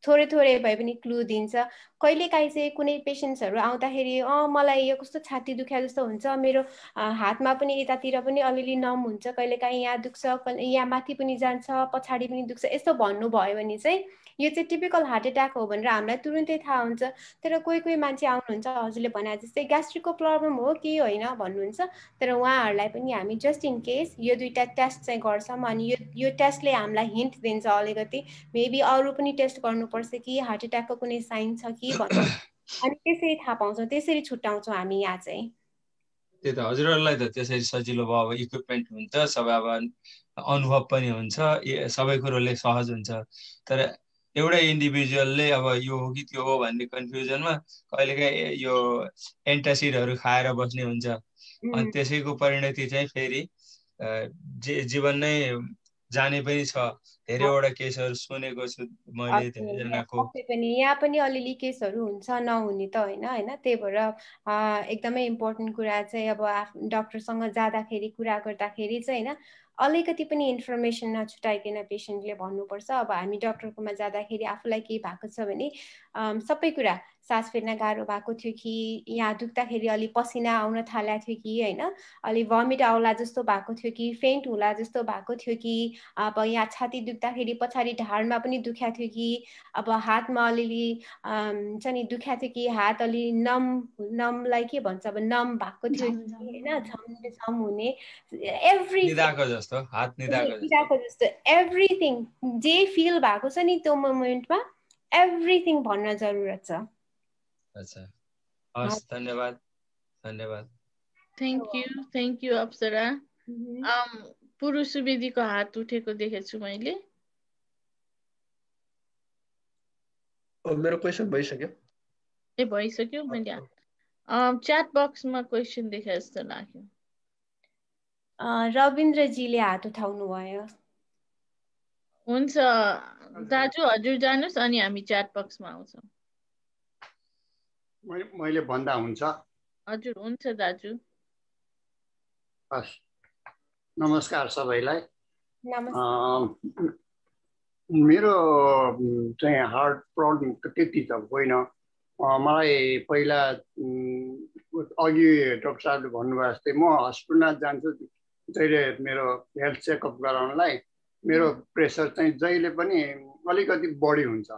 थोरै भए पनि क्लु दिन्छ। कहिलेकाहीँ चाहिँ कुनै पेसेन्ट्सहरू आउँदाखेरि मलाई यो कस्तो छाती दुख्या जस्तो हुन्छ, मेरो हातमा पनि यतातिर पनि अलिअलि नम हुन्छ, कहिलेकाहीँ यहाँ दुख्छ, यहाँ माथि पनि जान्छ, पछाडि पनि दुख्छ, यस्तो भन्नुभयो भने चाहिँ यो चाहिँ टिपिकल हार्ट अट्याक हो भनेर हामीलाई तुरुन्तै थाहा हुन्छ। तर कोही मान्छे आउनुहुन्छ हजुरले भने जस्तै ग्यास्ट्रिकको प्रब्लम हो कि होइन भन्नुहुन्छ, तर उहाँहरूलाई पनि हामी जस्ट इन केस यो दुईवटा टेस्ट चाहिँ गर्छौँ। अनि यो टेस्टले हामीलाई हिन्ट दिन्छ अलिकति मेबी अरू पनि टेस्ट गर्नुपर्छ कि हार्ट अट्याकको कुनै साइन छ कि भन्नु, अनि त्यसरी थाहा पाउँछौँ, त्यसरी छुट्याउँछौँ हामी यहाँ चाहिँ। त्यही त हजुरहरूलाई त त्यसरी सजिलो भयो, अब इक्विपमेन्ट हुन्छ सबै, अब अनुभव पनि हुन्छ, सबै कुरोले सहज हुन्छ। तर एउटा इन्डिभिजुअलले अब यो हो कि त्यो हो भन्ने कन्फ्युजनमा कहिलेकाहीँ यो एन्टासिडहरू खाएर बस्ने हुन्छ। अनि त्यसैको परिणति चाहिँ फेरि जीवन नै जाने पनि छ। धेरैवटा केसहरू सुनेको छु मैले धेरैजनाको। यहाँ पनि अलिअलि केसहरू हुन्छ, नहुने त होइन। त्यही भएर एकदमै इम्पोर्टेन्ट कुरा चाहिँ अब डक्टरसँग जाँदाखेरि कुरा गर्दाखेरि चाहिँ होइन अलिकति पनि इन्फर्मेसन नछुटाइकन पेसेन्टले भन्नुपर्छ। अब हामी डक्टरकोमा जाँदाखेरि आफूलाई केही भएको छ भने सबै कुरा, सास फेर्न गाह्रो भएको थियो कि, यहाँ दुख्दाखेरि अलि पसिना आउन थालेको थियो कि होइन, अलि भमिट आउला जस्तो भएको थियो कि, फेन्ट होला जस्तो भएको थियो कि, अब यहाँ छाती दुख्दाखेरि पछाडि ढाडमा पनि दुख्या थियो कि, अब हातमा अलिअलि छ नि दुख्या थियो कि, हात अलि नमलाई के भन्छ अब नम भएको थियो कि होइन, झम हुने, निदाएको जस्तो एभ्रिथिङ जे फिल भएको छ नि त्यो मोमेन्टमा एभ्रिथिङ भन्न जरुरत छ। अच्छा, हस्, धन्यवाद धन्यवाद। थ्याङ्क यू अप्सरा। पुरुष सुवेदीको हात उठेको देखेछु मैले। मेरो क्वेसन भइसक्यो? भइसक्यो। मैले च्याट बक्समा क्वेसन देखे जस्तो लाग्यो। रविन्द्रजीले हात उठाउनु भयो। हुन्छ दाजु, हजुर जानुस् अनि हामी च्याट बक्समा आउँछौँ। मैले भन्दा हुन्छ? हजुर हुन्छ दाजु। हस्, नमस्कार सबैलाई। मेरो चाहिँ हार्ट प्रब्लम त्यति त होइन। मलाई पहिला अघि डाक्टर साहबले भन्नुभयो जस्तै म हस्पिटलमा जान्छु जहिले मेरो हेल्थ चेकअप गराउनलाई। मेरो प्रेसर चाहिँ जहिले पनि अलिकति बढी हुन्छ,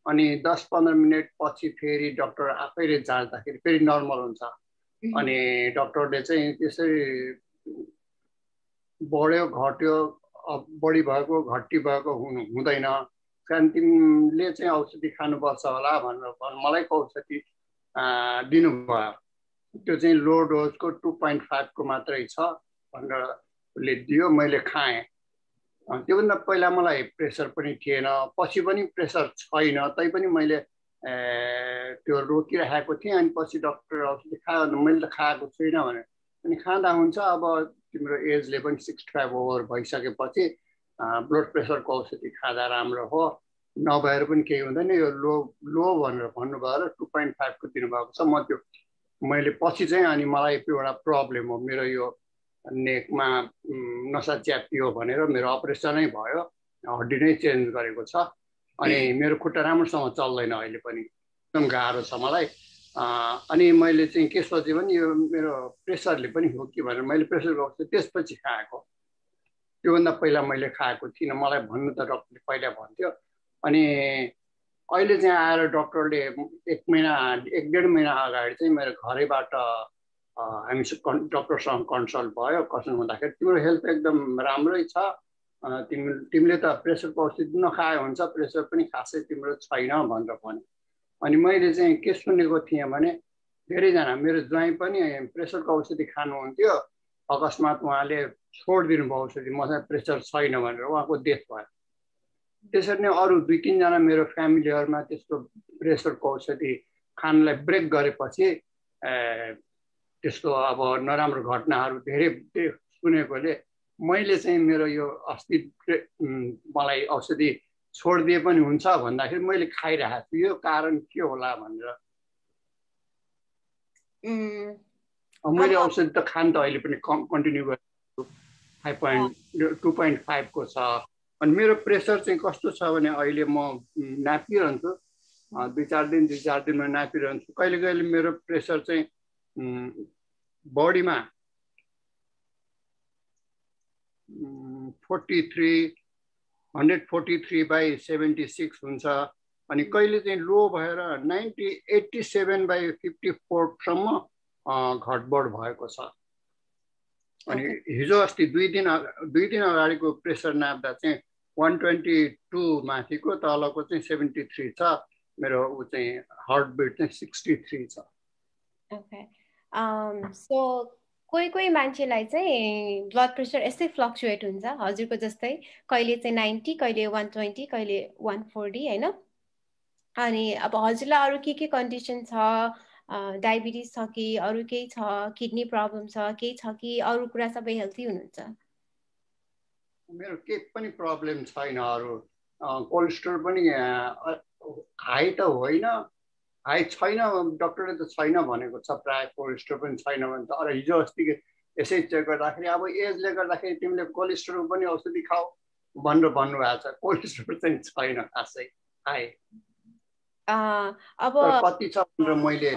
अनि 10-15 मिनट पछि फेरि डक्टर आफैले जाँच्दाखेरि फेरि नर्मल हुन्छ। अनि डक्टरले चाहिँ त्यसरी बढ्यो घट्यो, बढी भएको घट्टी भएको हुँदैन, कारण तिमीले चाहिँ औषधि खानुपर्छ होला भनेर मलाई औषधि दिनुभयो। त्यो चाहिँ लो डोजको 2.5 को मात्रै छ भनेर उसले दियो, मैले खाएँ। त्योभन्दा पहिला मलाई प्रेसर पनि थिएन, पछि पनि प्रेसर छैन, तैपनि मैले त्यो रोकिराखेको थिएँ। अनि पछि डक्टर औषधि खायो भने मैले त खाएको छुइनँ भने, अनि खाँदा हुन्छ। अब तिम्रो एजले पनि 65 ओभर भइसकेपछि ब्लड प्रेसरको औषधि खाँदा राम्रो हो, नभएर पनि केही हुँदैन। यो लो भनेर भन्नुभयो र 2.5 को दिनुभएको छ। म त्यो मैले पछि चाहिँ अनि मलाई एउटा प्रब्लम हो, मेरो यो नेकमा नसा च्यापियो भनेर मेरो अपरेसनै भयो, हड्डी नै चेन्ज गरेको छ। अनि मेरो खुट्टा राम्रोसँग चल्दैन अहिले पनि, एकदम गाह्रो छ मलाई। अनि मैले चाहिँ के सोचेँ भने यो मेरो प्रेसरले पनि हो कि भनेर मैले प्रेसरको औषधि त्यसपछि खाएको। त्योभन्दा पहिला मैले खाएको थिइनँ, मलाई भन्नु त डक्टरले पहिला भन्थ्यो। अनि अहिले चाहिँ आएर डक्टरले 1-1.5 महिना अगाडि चाहिँ मेरो घरैबाट हामी डक्टरसँग कन्सल्ट भयो। कसो भन्दाखेरि तिम्रो हेल्थ एकदम राम्रै छ, तिमीले त प्रेसरको औषधि नखाए हुन्छ, प्रेसर पनि खासै तिम्रो छैन भनेर भन्यो। अनि मैले चाहिँ के सुनेको थिएँ भने धेरैजना, मेरो ज्वाइँ पनि प्रेसरको औषधि खानुहुन्थ्यो, अकस्मात उहाँले छोडिदिनु भयो औषधि, मसँग प्रेसर छैन भनेर उहाँको डेथ भयो। त्यसरी नै अरू 2-3 जना मेरो फ्यामिलीहरूमा त्यस्तो प्रेसरको औषधि खानलाई ब्रेक गरेपछि त्यस्तो अब नराम्रो घटनाहरू धेरै सुनेकोले मैले चाहिँ मेरो यो अस्ति मलाई औषधि छोडिदिए पनि हुन्छ भन्दाखेरि मैले खाइरहेको छु। यो कारण के होला भनेर मैले औषधि त खान त अहिले पनि कन्टिन्यू गरेको छु। 2.5 को छ। अनि मेरो प्रेसर चाहिँ कस्तो छ भने अहिले म नापिरहन्छु, 2-4 दिनमा नापिरहन्छु। कहिले कहिले मेरो प्रेसर चाहिँ बडीमा 143/76 हुन्छ, अनि कहिले चाहिँ लो भएर 87/54 सम्म घटबड भएको छ। अनि हिजो अस्ति 2 दिन अगाडिको प्रेसर नाप्दा चाहिँ 122 माथिको, तलको चाहिँ 73 छ। मेरो ऊ चाहिँ हार्ट बिट चाहिँ 63 छ। ओके, सो कोही मान्छेलाई चाहिँ ब्लड प्रेसर यस्तै फ्लक्चुएट हुन्छ हजुरको जस्तै, कहिले चाहिँ 90, कहिले 120, कहिले 140 हैन। अनि अब हजुरलाई अरू के कन्डिसन छ, डायबिटिज छ कि अरू केही छ, किडनी प्रब्लम छ केही छ कि अरू कुरा सबै हेल्थी हुनुहुन्छ? मेरो केही पनि प्रब्लम छैन। अरू कोलेस्ट्रोल पनि हाई त होइन, हाई छैन, डक्टरले त छैन भनेको छ, प्रायः कोलेस्ट्रोल पनि छैन भन्छ। अरू हिजो अस्ति यसै चेक गर्दाखेरि अब एजले गर्दाखेरि तिमीले कोलेस्ट्रोल पनि औषधि खाऊ भनेर भन्नुभएको छ। कोलेस्ट्रोल चाहिँ छैन खासै हाई। अब कति छ भनेर मैले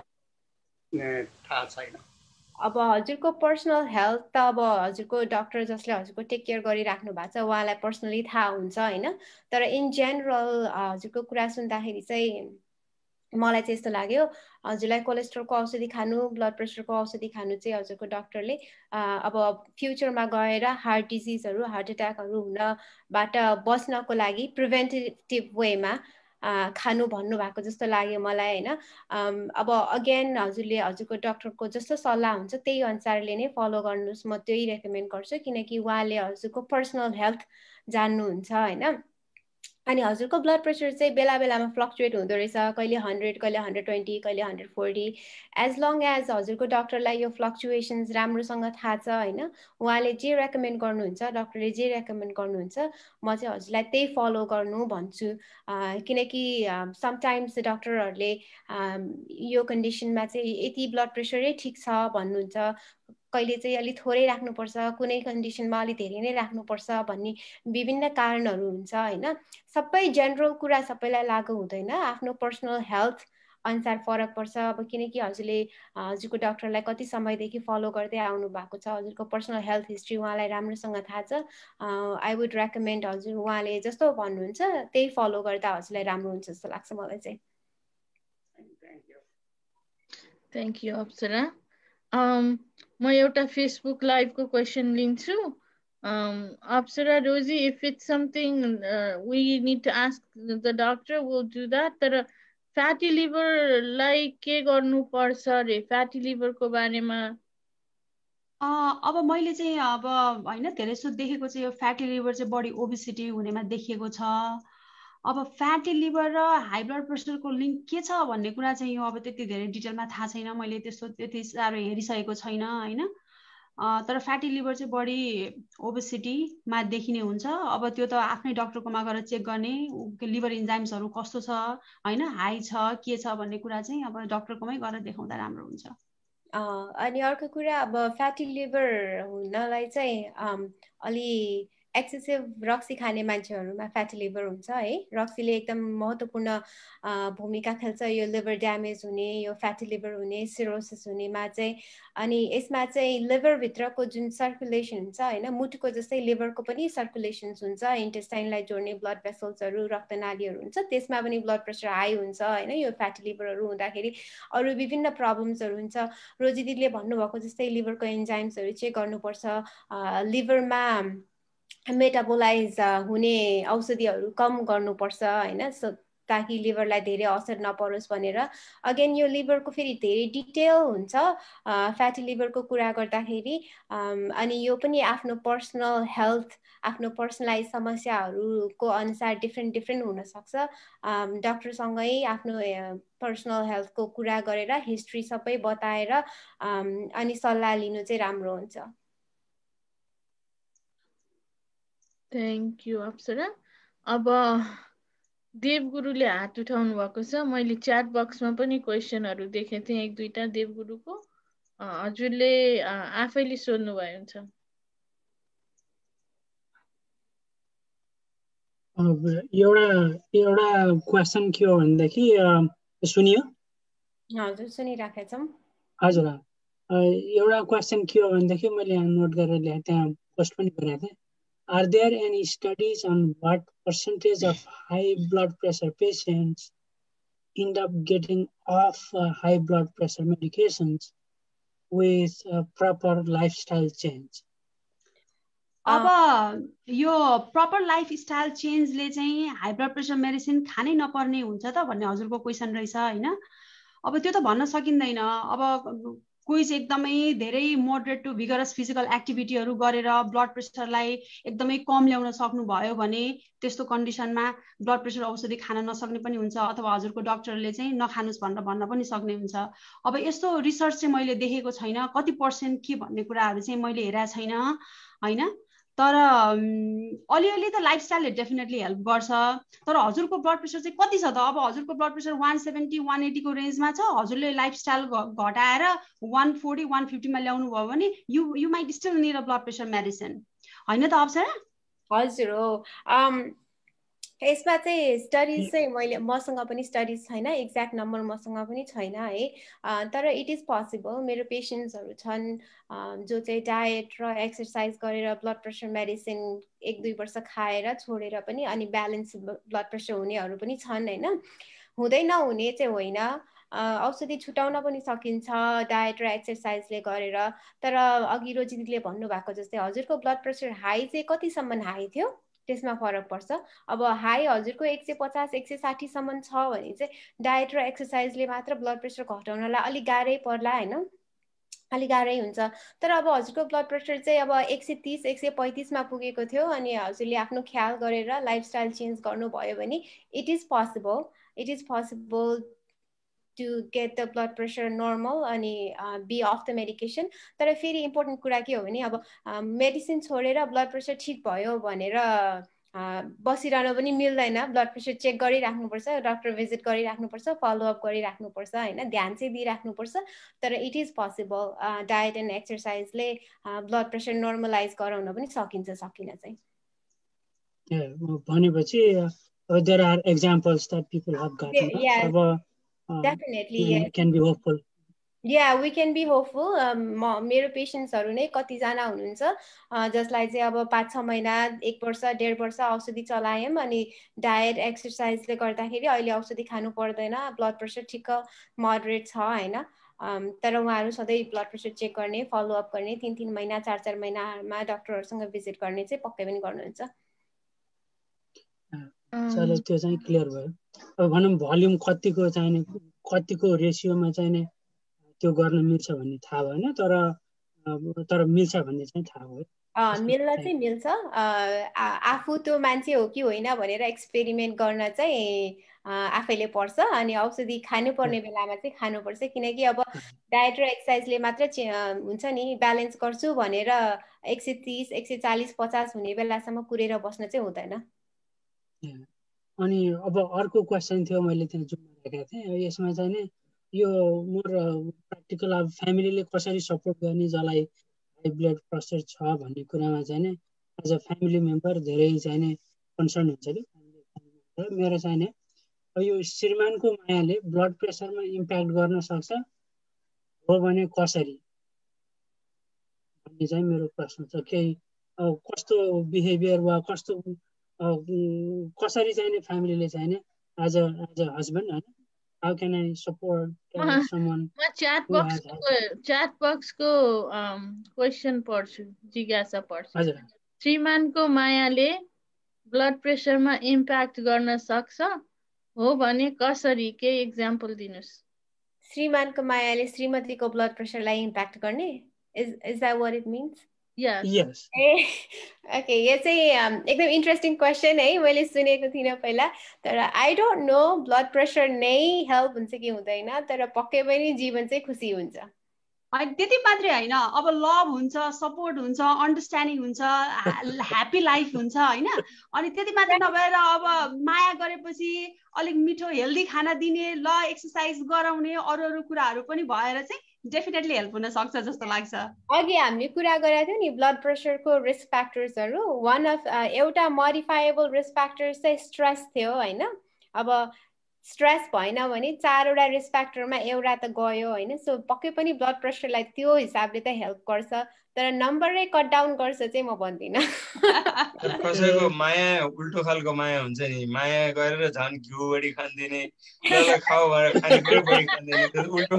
थाहा छैन। अब हजुरको पर्सनल हेल्थ त अब हजुरको डक्टर जसले हजुरको टेक केयर गरिराख्नु भएको छ उहाँलाई पर्सनली थाहा हुन्छ होइन। तर इन जेनरल हजुरको कुरा सुन्दाखेरि चाहिँ मलाई चाहिँ यस्तो लाग्यो, हजुरलाई कोलेस्ट्रोलको औषधि खानु, ब्लड प्रेसरको औषधि खानु चाहिँ हजुरको डक्टरले अब फ्युचरमा गएर हार्ट डिजिजहरू, हार्ट एट्याकहरू हुनबाट बच्नको लागि प्रिभेन्टिभ वेमा खानु भन्नुभएको जस्तो लाग्यो मलाई होइन। अब अगेन हजुरले हजुरको डक्टरको जस्तो सल्लाह हुन्छ त्यही अनुसारले नै फलो गर्नुहोस्, म त्यही रेकमेन्ड गर्छु, किनकि उहाँले हजुरको पर्सनल हेल्थ जान्नुहुन्छ होइन। अनि हजुरको ब्लड प्रेसर चाहिँ बेला बेलामा फ्लक्चुएट हुँदो रहेछ, कहिले 100, कहिले 120, कहिले 140। एज लङ एज हजुरको डक्टरलाई यो फ्लक्चुएसन्स राम्रोसँग थाहा छ होइन, उहाँले जे रेकमेन्ड गर्नुहुन्छ, डक्टरले जे रेकमेन्ड गर्नुहुन्छ, म चाहिँ हजुरलाई त्यही फलो गर्नु भन्छु। किनकि समटाइम्स डक्टरहरूले यो कन्डिसनमा चाहिँ यति ब्लड प्रेसरै ठिक छ भन्नुहुन्छ, कहिले चाहिँ अलिक थोरै राख्नुपर्छ, कुनै कन्डिसनमा अलिक धेरै नै राख्नुपर्छ भन्ने विभिन्न कारणहरू हुन्छ होइन। सबै जेनरल कुरा सबैलाई लागु हुँदैन, आफ्नो पर्सनल हेल्थ अनुसार फरक पर्छ। अब किनकि हजुरले हजुरको डक्टरलाई कति समयदेखि फलो गर्दै आउनु भएको छ, हजुरको पर्सनल हेल्थ हिस्ट्री उहाँलाई राम्रोसँग थाहा छ। आई वुड रेकमेन्ड हजुर उहाँले जस्तो भन्नुहुन्छ त्यही फलो गर्दा हजुरलाई राम्रो हुन्छ जस्तो लाग्छ मलाई चाहिँ। थ्याङ्क यू अप्सरा। म एउटा फेसबुक लाइभको क्वेसन लिन्छु। Apsara, Rosie, if it's something we need to ask the doctor, we'll do that. तर fatty liver लाई के गर्नु पर्छ रे, fatty liver को बारेमा? अब मैले चाहिँ अब होइन धेरै सो देखेको चाहिँ यो फ्याटी लिभर चाहिँ बढी ओबेसिटी हुनेमा देखिएको छ। अब फ्याटी लिभर र हाई ब्लड प्रेसरको लिङ्क के छ भन्ने कुरा चाहिँ यो अब त्यति धेरै डिटेलमा थाहा छैन, मैले त्यति साह्रो हेरिसकेको छैन होइन। तर फ्याटी लिभर चाहिँ बढी ओबेसिटीमा देखिने हुन्छ। अब त्यो त आफ्नै डक्टरकोमा गएर चेक गर्ने, लिभर इन्जाइम्सहरू कस्तो छ होइन, हाई छ के छ भन्ने कुरा चाहिँ अब डक्टरकोमै गएर देखाउँदा राम्रो हुन्छ। अनि अर्को कुरा, अब फ्याटी लिभर हुनलाई चाहिँ अलि एक्सेसिभ रक्सी खाने मान्छेहरूमा फ्याटी लिभर हुन्छ है। रक्सीले एकदम महत्त्वपूर्ण भूमिका खेल्छ यो लिभर ड्यामेज हुने, यो फ्याटी लिभर हुने, सिरोसिस हुनेमा चाहिँ। अनि यसमा चाहिँ लिभरभित्रको जुन सर्कुलेसन हुन्छ होइन, मुटुको जस्तै लिभरको पनि सर्कुलेसन्स हुन्छ, इन्टेस्टाइनलाई जोड्ने ब्लड भेसल्सहरू, रक्तनालीहरू हुन्छ, त्यसमा पनि ब्लड प्रेसर हाई हुन्छ होइन यो फ्याटी लिभरहरू हुँदाखेरि। अरू विभिन्न प्रब्लम्सहरू हुन्छ। रोजी दिदीले भन्नुभएको जस्तै लिभरको एन्जाइम्सहरू चेक गर्नुपर्छ, लिभरमा मेटाबोलाइज हुने औषधिहरू कम गर्नुपर्छ होइन, ताकि लिभरलाई धेरै असर नपरोस् भनेर। अगेन यो लिभरको फेरि धेरै डिटेल हुन्छ फ्याटी लिभरको कुरा गर्दाखेरि। अनि यो पनि आफ्नो पर्सनल हेल्थ, आफ्नो पर्सनलाइज समस्याहरूको अनुसार डिफ्रेन्ट हुनसक्छ। डक्टरसँगै आफ्नो पर्सनल हेल्थको कुरा गरेर हिस्ट्री सबै बताएर अनि सल्लाह लिनु चाहिँ राम्रो हुन्छ। थ्याङ्क यू अप्सरा। अब देवगुरुले हात उठाउनु भएको छ, मैले च्याट बक्समा पनि क्वेसनहरू देखेको थिएँ एक दुईटा देवगुरुको, हजुरले आफैले सोध्नु भयो हुन्छ। एउटा क्वेसन के हो भनेदेखि, सुनियो? हजुर सुनिराखेको छौँ। हजुर, एउटा क्वेसन के हो भनेदेखि मैले नोट गरेर ल्याएँ, त्यहाँ पोस्ट पनि गरेको थिएँ। Are there any studies on what percentage of high blood pressure patients end up getting off high blood pressure medications with proper lifestyle change? अब यो प्रपर लाइफस्टाइल चेन्जले चाहिँ हाई ब्लड प्रेसर मेडिसिन खानै नपर्ने हुन्छ त भन्ने हजुरको क्वेसन रहेछ होइन। अब त्यो त भन्न सकिँदैन। अब कोही चाहिँ एकदमै धेरै मोडरेट टु भिगरस फिजिकल एक्टिभिटीहरू गरेर ब्लड प्रेसरलाई एकदमै कम ल्याउन सक्नुभयो भने त्यस्तो कन्डिसनमा ब्लड प्रेसर औषधि खान नसक्ने पनि हुन्छ, अथवा हजुरको डक्टरले चाहिँ नखानुस् भनेर भन्न पनि सक्ने हुन्छ। अब यस्तो रिसर्च चाहिँ मैले देखेको छैन, कति पर्सेन्ट के भन्ने कुराहरू चाहिँ मैले हेरेको छैन होइन। तर अलिअलि त लाइफस्टाइलले डेफिनेटली हेल्प गर्छ। तर हजुरको ब्लड प्रेसर चाहिँ कति छ त? अब हजुरको ब्लड प्रेसर 170 180 को रेन्जमा छ, हजुरले लाइफस्टाइल घटाएर 140 150 मा ल्याउनु भयो भने you might still need a blood pressure medicine, होइन त अप्सरा? हजुर हो। यसमा चाहिँ स्टडिज चाहिँ मसँग पनि स्टडिज छैन, एक्ज्याक्ट नम्बर मसँग पनि छैन है, तर इट इज पोसिबल। मेरो पेसेन्ट्सहरू छन् जो चाहिँ डायट र एक्सर्साइज गरेर ब्लड प्रेसर मेडिसिन 1-2 वर्ष खाएर छोडेर पनि अनि ब्यालेन्स ब्लड प्रेसर हुनेहरू पनि छन् होइन। हुँदै नहुने चाहिँ होइन, औषधि छुटाउन पनि सकिन्छ डायट र एक्सर्साइजले गरेर। तर अघि रोजी दिदीले भन्नुभएको जस्तै हजुरको ब्लड प्रेसर हाई चाहिँ कतिसम्म हाई थियो त्यसमा फरक पर्छ। अब हाई हजुरको 150 160 सम्म छ भने चाहिँ डायट र एक्सर्साइजले मात्र ब्लड प्रेसर घटाउनलाई अलिक गाह्रै पर्ला होइन, अलिक गाह्रै हुन्छ। तर अब हजुरको ब्लड प्रेसर चाहिँ अब 130 135 मा पुगेको थियो अनि हजुरले आफ्नो ख्याल गरेर लाइफस्टाइल चेन्ज गर्नुभयो भने it is possible to get the blood pressure normal अनि be off the medication। तर फेरि इम्पोर्टेन्ट कुरा के हो भने अब मेडिसिन छोडेर ब्लड प्रेसर ठिक भयो भनेर बसिरहनु पनि मिल्दैन। ब्लड प्रेसर चेक गरिराख्नुपर्छ, डक्टर भिजिट गरिराख्नुपर्छ, फलोअप गरिराख्नुपर्छ होइन, ध्यान चाहिँ दिइराख्नुपर्छ। तर it is possible diet and एक्सर्साइजले ब्लड प्रेसर नर्मलाइज गराउन पनि सकिन्छ, सकिन चाहिँ। भनेपछि there are examples that people have gotten. Yeah, definitely, yes. Can be hopeful. Yeah, we can be hopeful. मेरो पेसेन्ट्सहरू नै कतिजना हुनुहुन्छ जसलाई चाहिँ अब 5-6 महिना 1 वर्ष 1.5 वर्ष औषधि चलायौँ अनि डायट एक्सर्साइजले गर्दाखेरि अहिले औषधि खानु पर्दैन, ब्लड प्रेसर ठिक्क मोडरेट छ होइन। तर उहाँहरू सधैँ ब्लड प्रेसर चेक गर्ने, फलोअप गर्ने, 3-3 महिना 4-4 महिनामा डक्टरहरूसँग भिजिट गर्ने चाहिँ पक्कै पनि गर्नुहुन्छ। चलो त्यो चाहिँ क्लियर भयो। अब भनौँ भोल्युम कतिको चाहिने, कतिको रेसियोमा चाहिने त्यो गर्न मिल्छ भन्ने थाहा भएन, तर मिल्छ भन्ने चाहिँ थाहा भयो। मिल्न चाहिँ मिल्छ। आफू त्यो मान्छे हो कि होइन भनेर एक्सपेरिमेन्ट गर्न चाहिँ आफैले पर्छ अनि औषधि खानुपर्ने बेलामा चाहिँ खानुपर्छ। किनकि अब डायट र एक्सर्साइजले मात्र हुन्छ नि ब्यालेन्स गर्छु भनेर 130 140 50 हुने बेलासम्म कुरेर बस्न चाहिँ हुँदैन। अनि अब अर्को क्वेसन थियो मैले त्यहाँ जुम्मा राखेको थिएँ, यसमा चाहिँ नि यो मोर प्र्याक्टिकल अब फ्यामिलीले कसरी सपोर्ट गर्ने जसलाई हाई ब्लड प्रेसर छ भन्ने कुरामा चाहिँ नि एज अ फ्यामिली मेम्बर धेरै चाहिँ नि कन्सर्न हुन्छ कि मेरो चाहिँ नि यो श्रीमानको मायाले ब्लड प्रेसरमा इम्प्याक्ट गर्न सक्छ हो भने कसरी भन्ने चाहिँ मेरो प्रश्न छ। केही कस्तो बिहेभियर वा कस्तो कसरी चाहिँ नि फ्यामिलीले चाहिँ नि एज अ हस्बेन्ड होइन how can I support someone? chat box को क्वेशन पढ्छु, जिज्ञासा पढ्छु। श्रीमानको मायाले ब्लड प्रेसरमा इम्प्याक्ट गर्न सक्छ हो भने कसरी, के एक्जाम्पल दिनुस्? श्रीमानको मायाले श्रीमतीको ब्लड प्रेसरलाई इम्प्याक्ट गर्ने, is that what it means? Yes. Okay, यो चाहिँ एकदम इन्ट्रेस्टिङ क्वेसन है, मैले सुनेको थिइनँ पहिला। तर I don't know blood pressure नै हेल्प हुन्छ कि हुँदैन, तर पक्कै पनि जीवन चाहिँ खुसी हुन्छ। त्यति मात्रै होइन, अब लभ हुन्छ, सपोर्ट हुन्छ, अन्डरस्ट्यान्डिङ हुन्छ, ह्याप्पी लाइफ हुन्छ होइन। अनि त्यति मात्रै नभएर अब माया गरेपछि अलिक मिठो हेल्दी खाना दिने, ल एक्सर्साइज गराउने, अरू कुराहरू पनि भएर चाहिँ डेफिनेटली हेल्प हुन सक्छ जस्तो लाग्छ। अघि हामीले कुरा गरेका थियौँ नि ब्लड प्रेसरको रिस्क फ्याक्टर्सहरू, वान अफ एउटा मोडिफाएबल रिस्क फ्याक्टर्स चाहिँ स्ट्रेस थियो होइन। अब स्ट्रेस भएन भने 4वटा रिस्क फ्याक्टरमा एउटा त गयो होइन। सो पक्कै पनि ब्लड प्रेसरलाई त्यो हिसाबले त हेल्प गर्छ, तर नम्बरै कट डाउन गर्छ चाहिँ म भन्दिनँ। कसैको माया उल्टो खालको माया हुन्छ नि, माया गरेर झन् घिउ बढी खान्दिने, खाऊ भनेर खानेकुरा बढी खान्दिने, उल्टो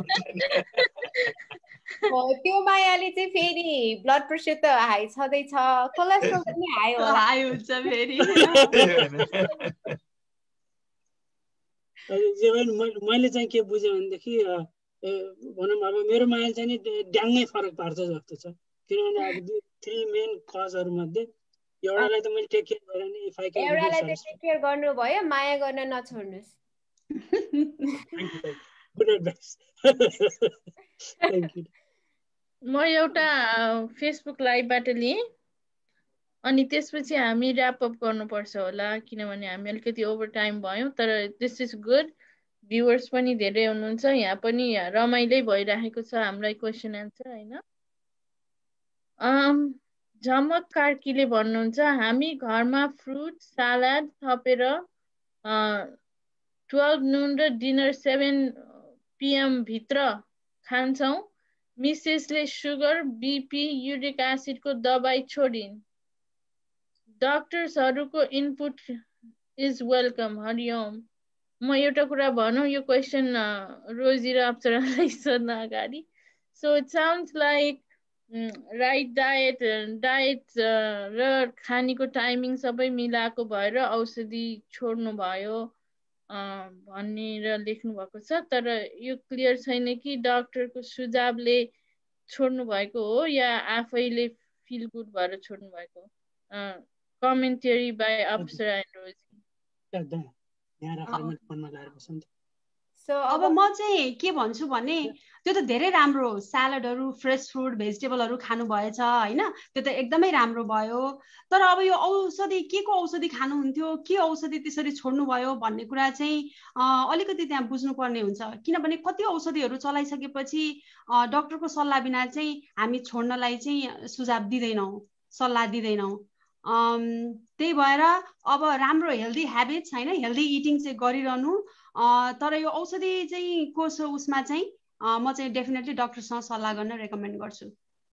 त्यो मायाले चाहिँ फेरि ब्लड प्रेसर त हाई छँदैछ, कोलेस्ट्रोल पनि हाई होला, हाई हुन्छ फेरि। मैले चाहिँ के बुझेँ भनेदेखि भनौँ अब मेरो मायाले चाहिँ नि ड्याङ्गै फरक पार्छ जस्तो छ। किनभने अब 3 मेन कजहरू मध्ये एउटालाई त मैले टेक केयर गरेँ नि, एउटालाई त टेक केयर गर्नुभयो, माया गर्न नछोड्नुस्। Good advice. Thank you. म एउटा फेसबुक लाइभबाट लिएँ, अनि त्यसपछि हामी ऱ्याप अप गर्नुपर्छ होला किनभने हामी अलिकति ओभर टाइम भयौँ तर दिस इज गुड भ्युवर्स पनि धेरै हुनुहुन्छ यहाँ पनि रमाइलै भइरहेको छ हामीलाई क्वेसन एन्सर होइन झमक कार्कीले भन्नुहुन्छ हामी घरमा फ्रुट सलाद थपेर 12 नून र डिनर 7 PM भित्र खान्छौँ मिसेसले सुगर बीपी युरिक एसिडको दबाई छोडिन् डक्टर्सहरूको इनपुट इज वेलकम हरिओम म एउटा कुरा भनौँ यो क्वेसन रोजी र अप्सरालाई सोध्न अगाडि so it sounds like right diet र खानेको टाइमिङ सबै मिलाएको भएर औषधि छोड्नु भयो भनेर लेख्नु भएको छ तर यो क्लियर छैन कि डाक्टरको सुझावले छोड्नु भएको हो या आफैले फिल गुड भएर छोड्नु भएको कमेन्टरी बाई अप्सरा एन्ड रोजी अब म चाहिँ के भन्छु भने त्यो त धेरै राम्रो सलाडहरू फ्रेस फ्रुट भेजिटेबलहरू खानु भएछ हैन त्यो त एकदमै राम्रो भयो तर अब यो औषधि के को औषधि खानुहुन्थ्यो के औषधि त्यसरी छोड्नु भयो भन्ने कुरा चाहिँ अलिकति त्यहाँ बुझ्नुपर्ने हुन्छ किनभने कति औषधिहरू चलाइसकेपछि डाक्टरको सल्लाह बिना चाहिँ हामी छोड्नलाई चाहिँ सुझाव दिदैनौं सल्लाह दिदैनौं त्यही भएर अब राम्रो हेल्दी ह्याबिट्स हैन हेल्दी इटिङ चाहिँ गरिरहनु तर यो औषधि चाहिँ को उसमा चाहिँ म चाहिँ डेफिनेटली डाक्टरसँग सल्लाह गर्न रेकमेन्ड गर्छु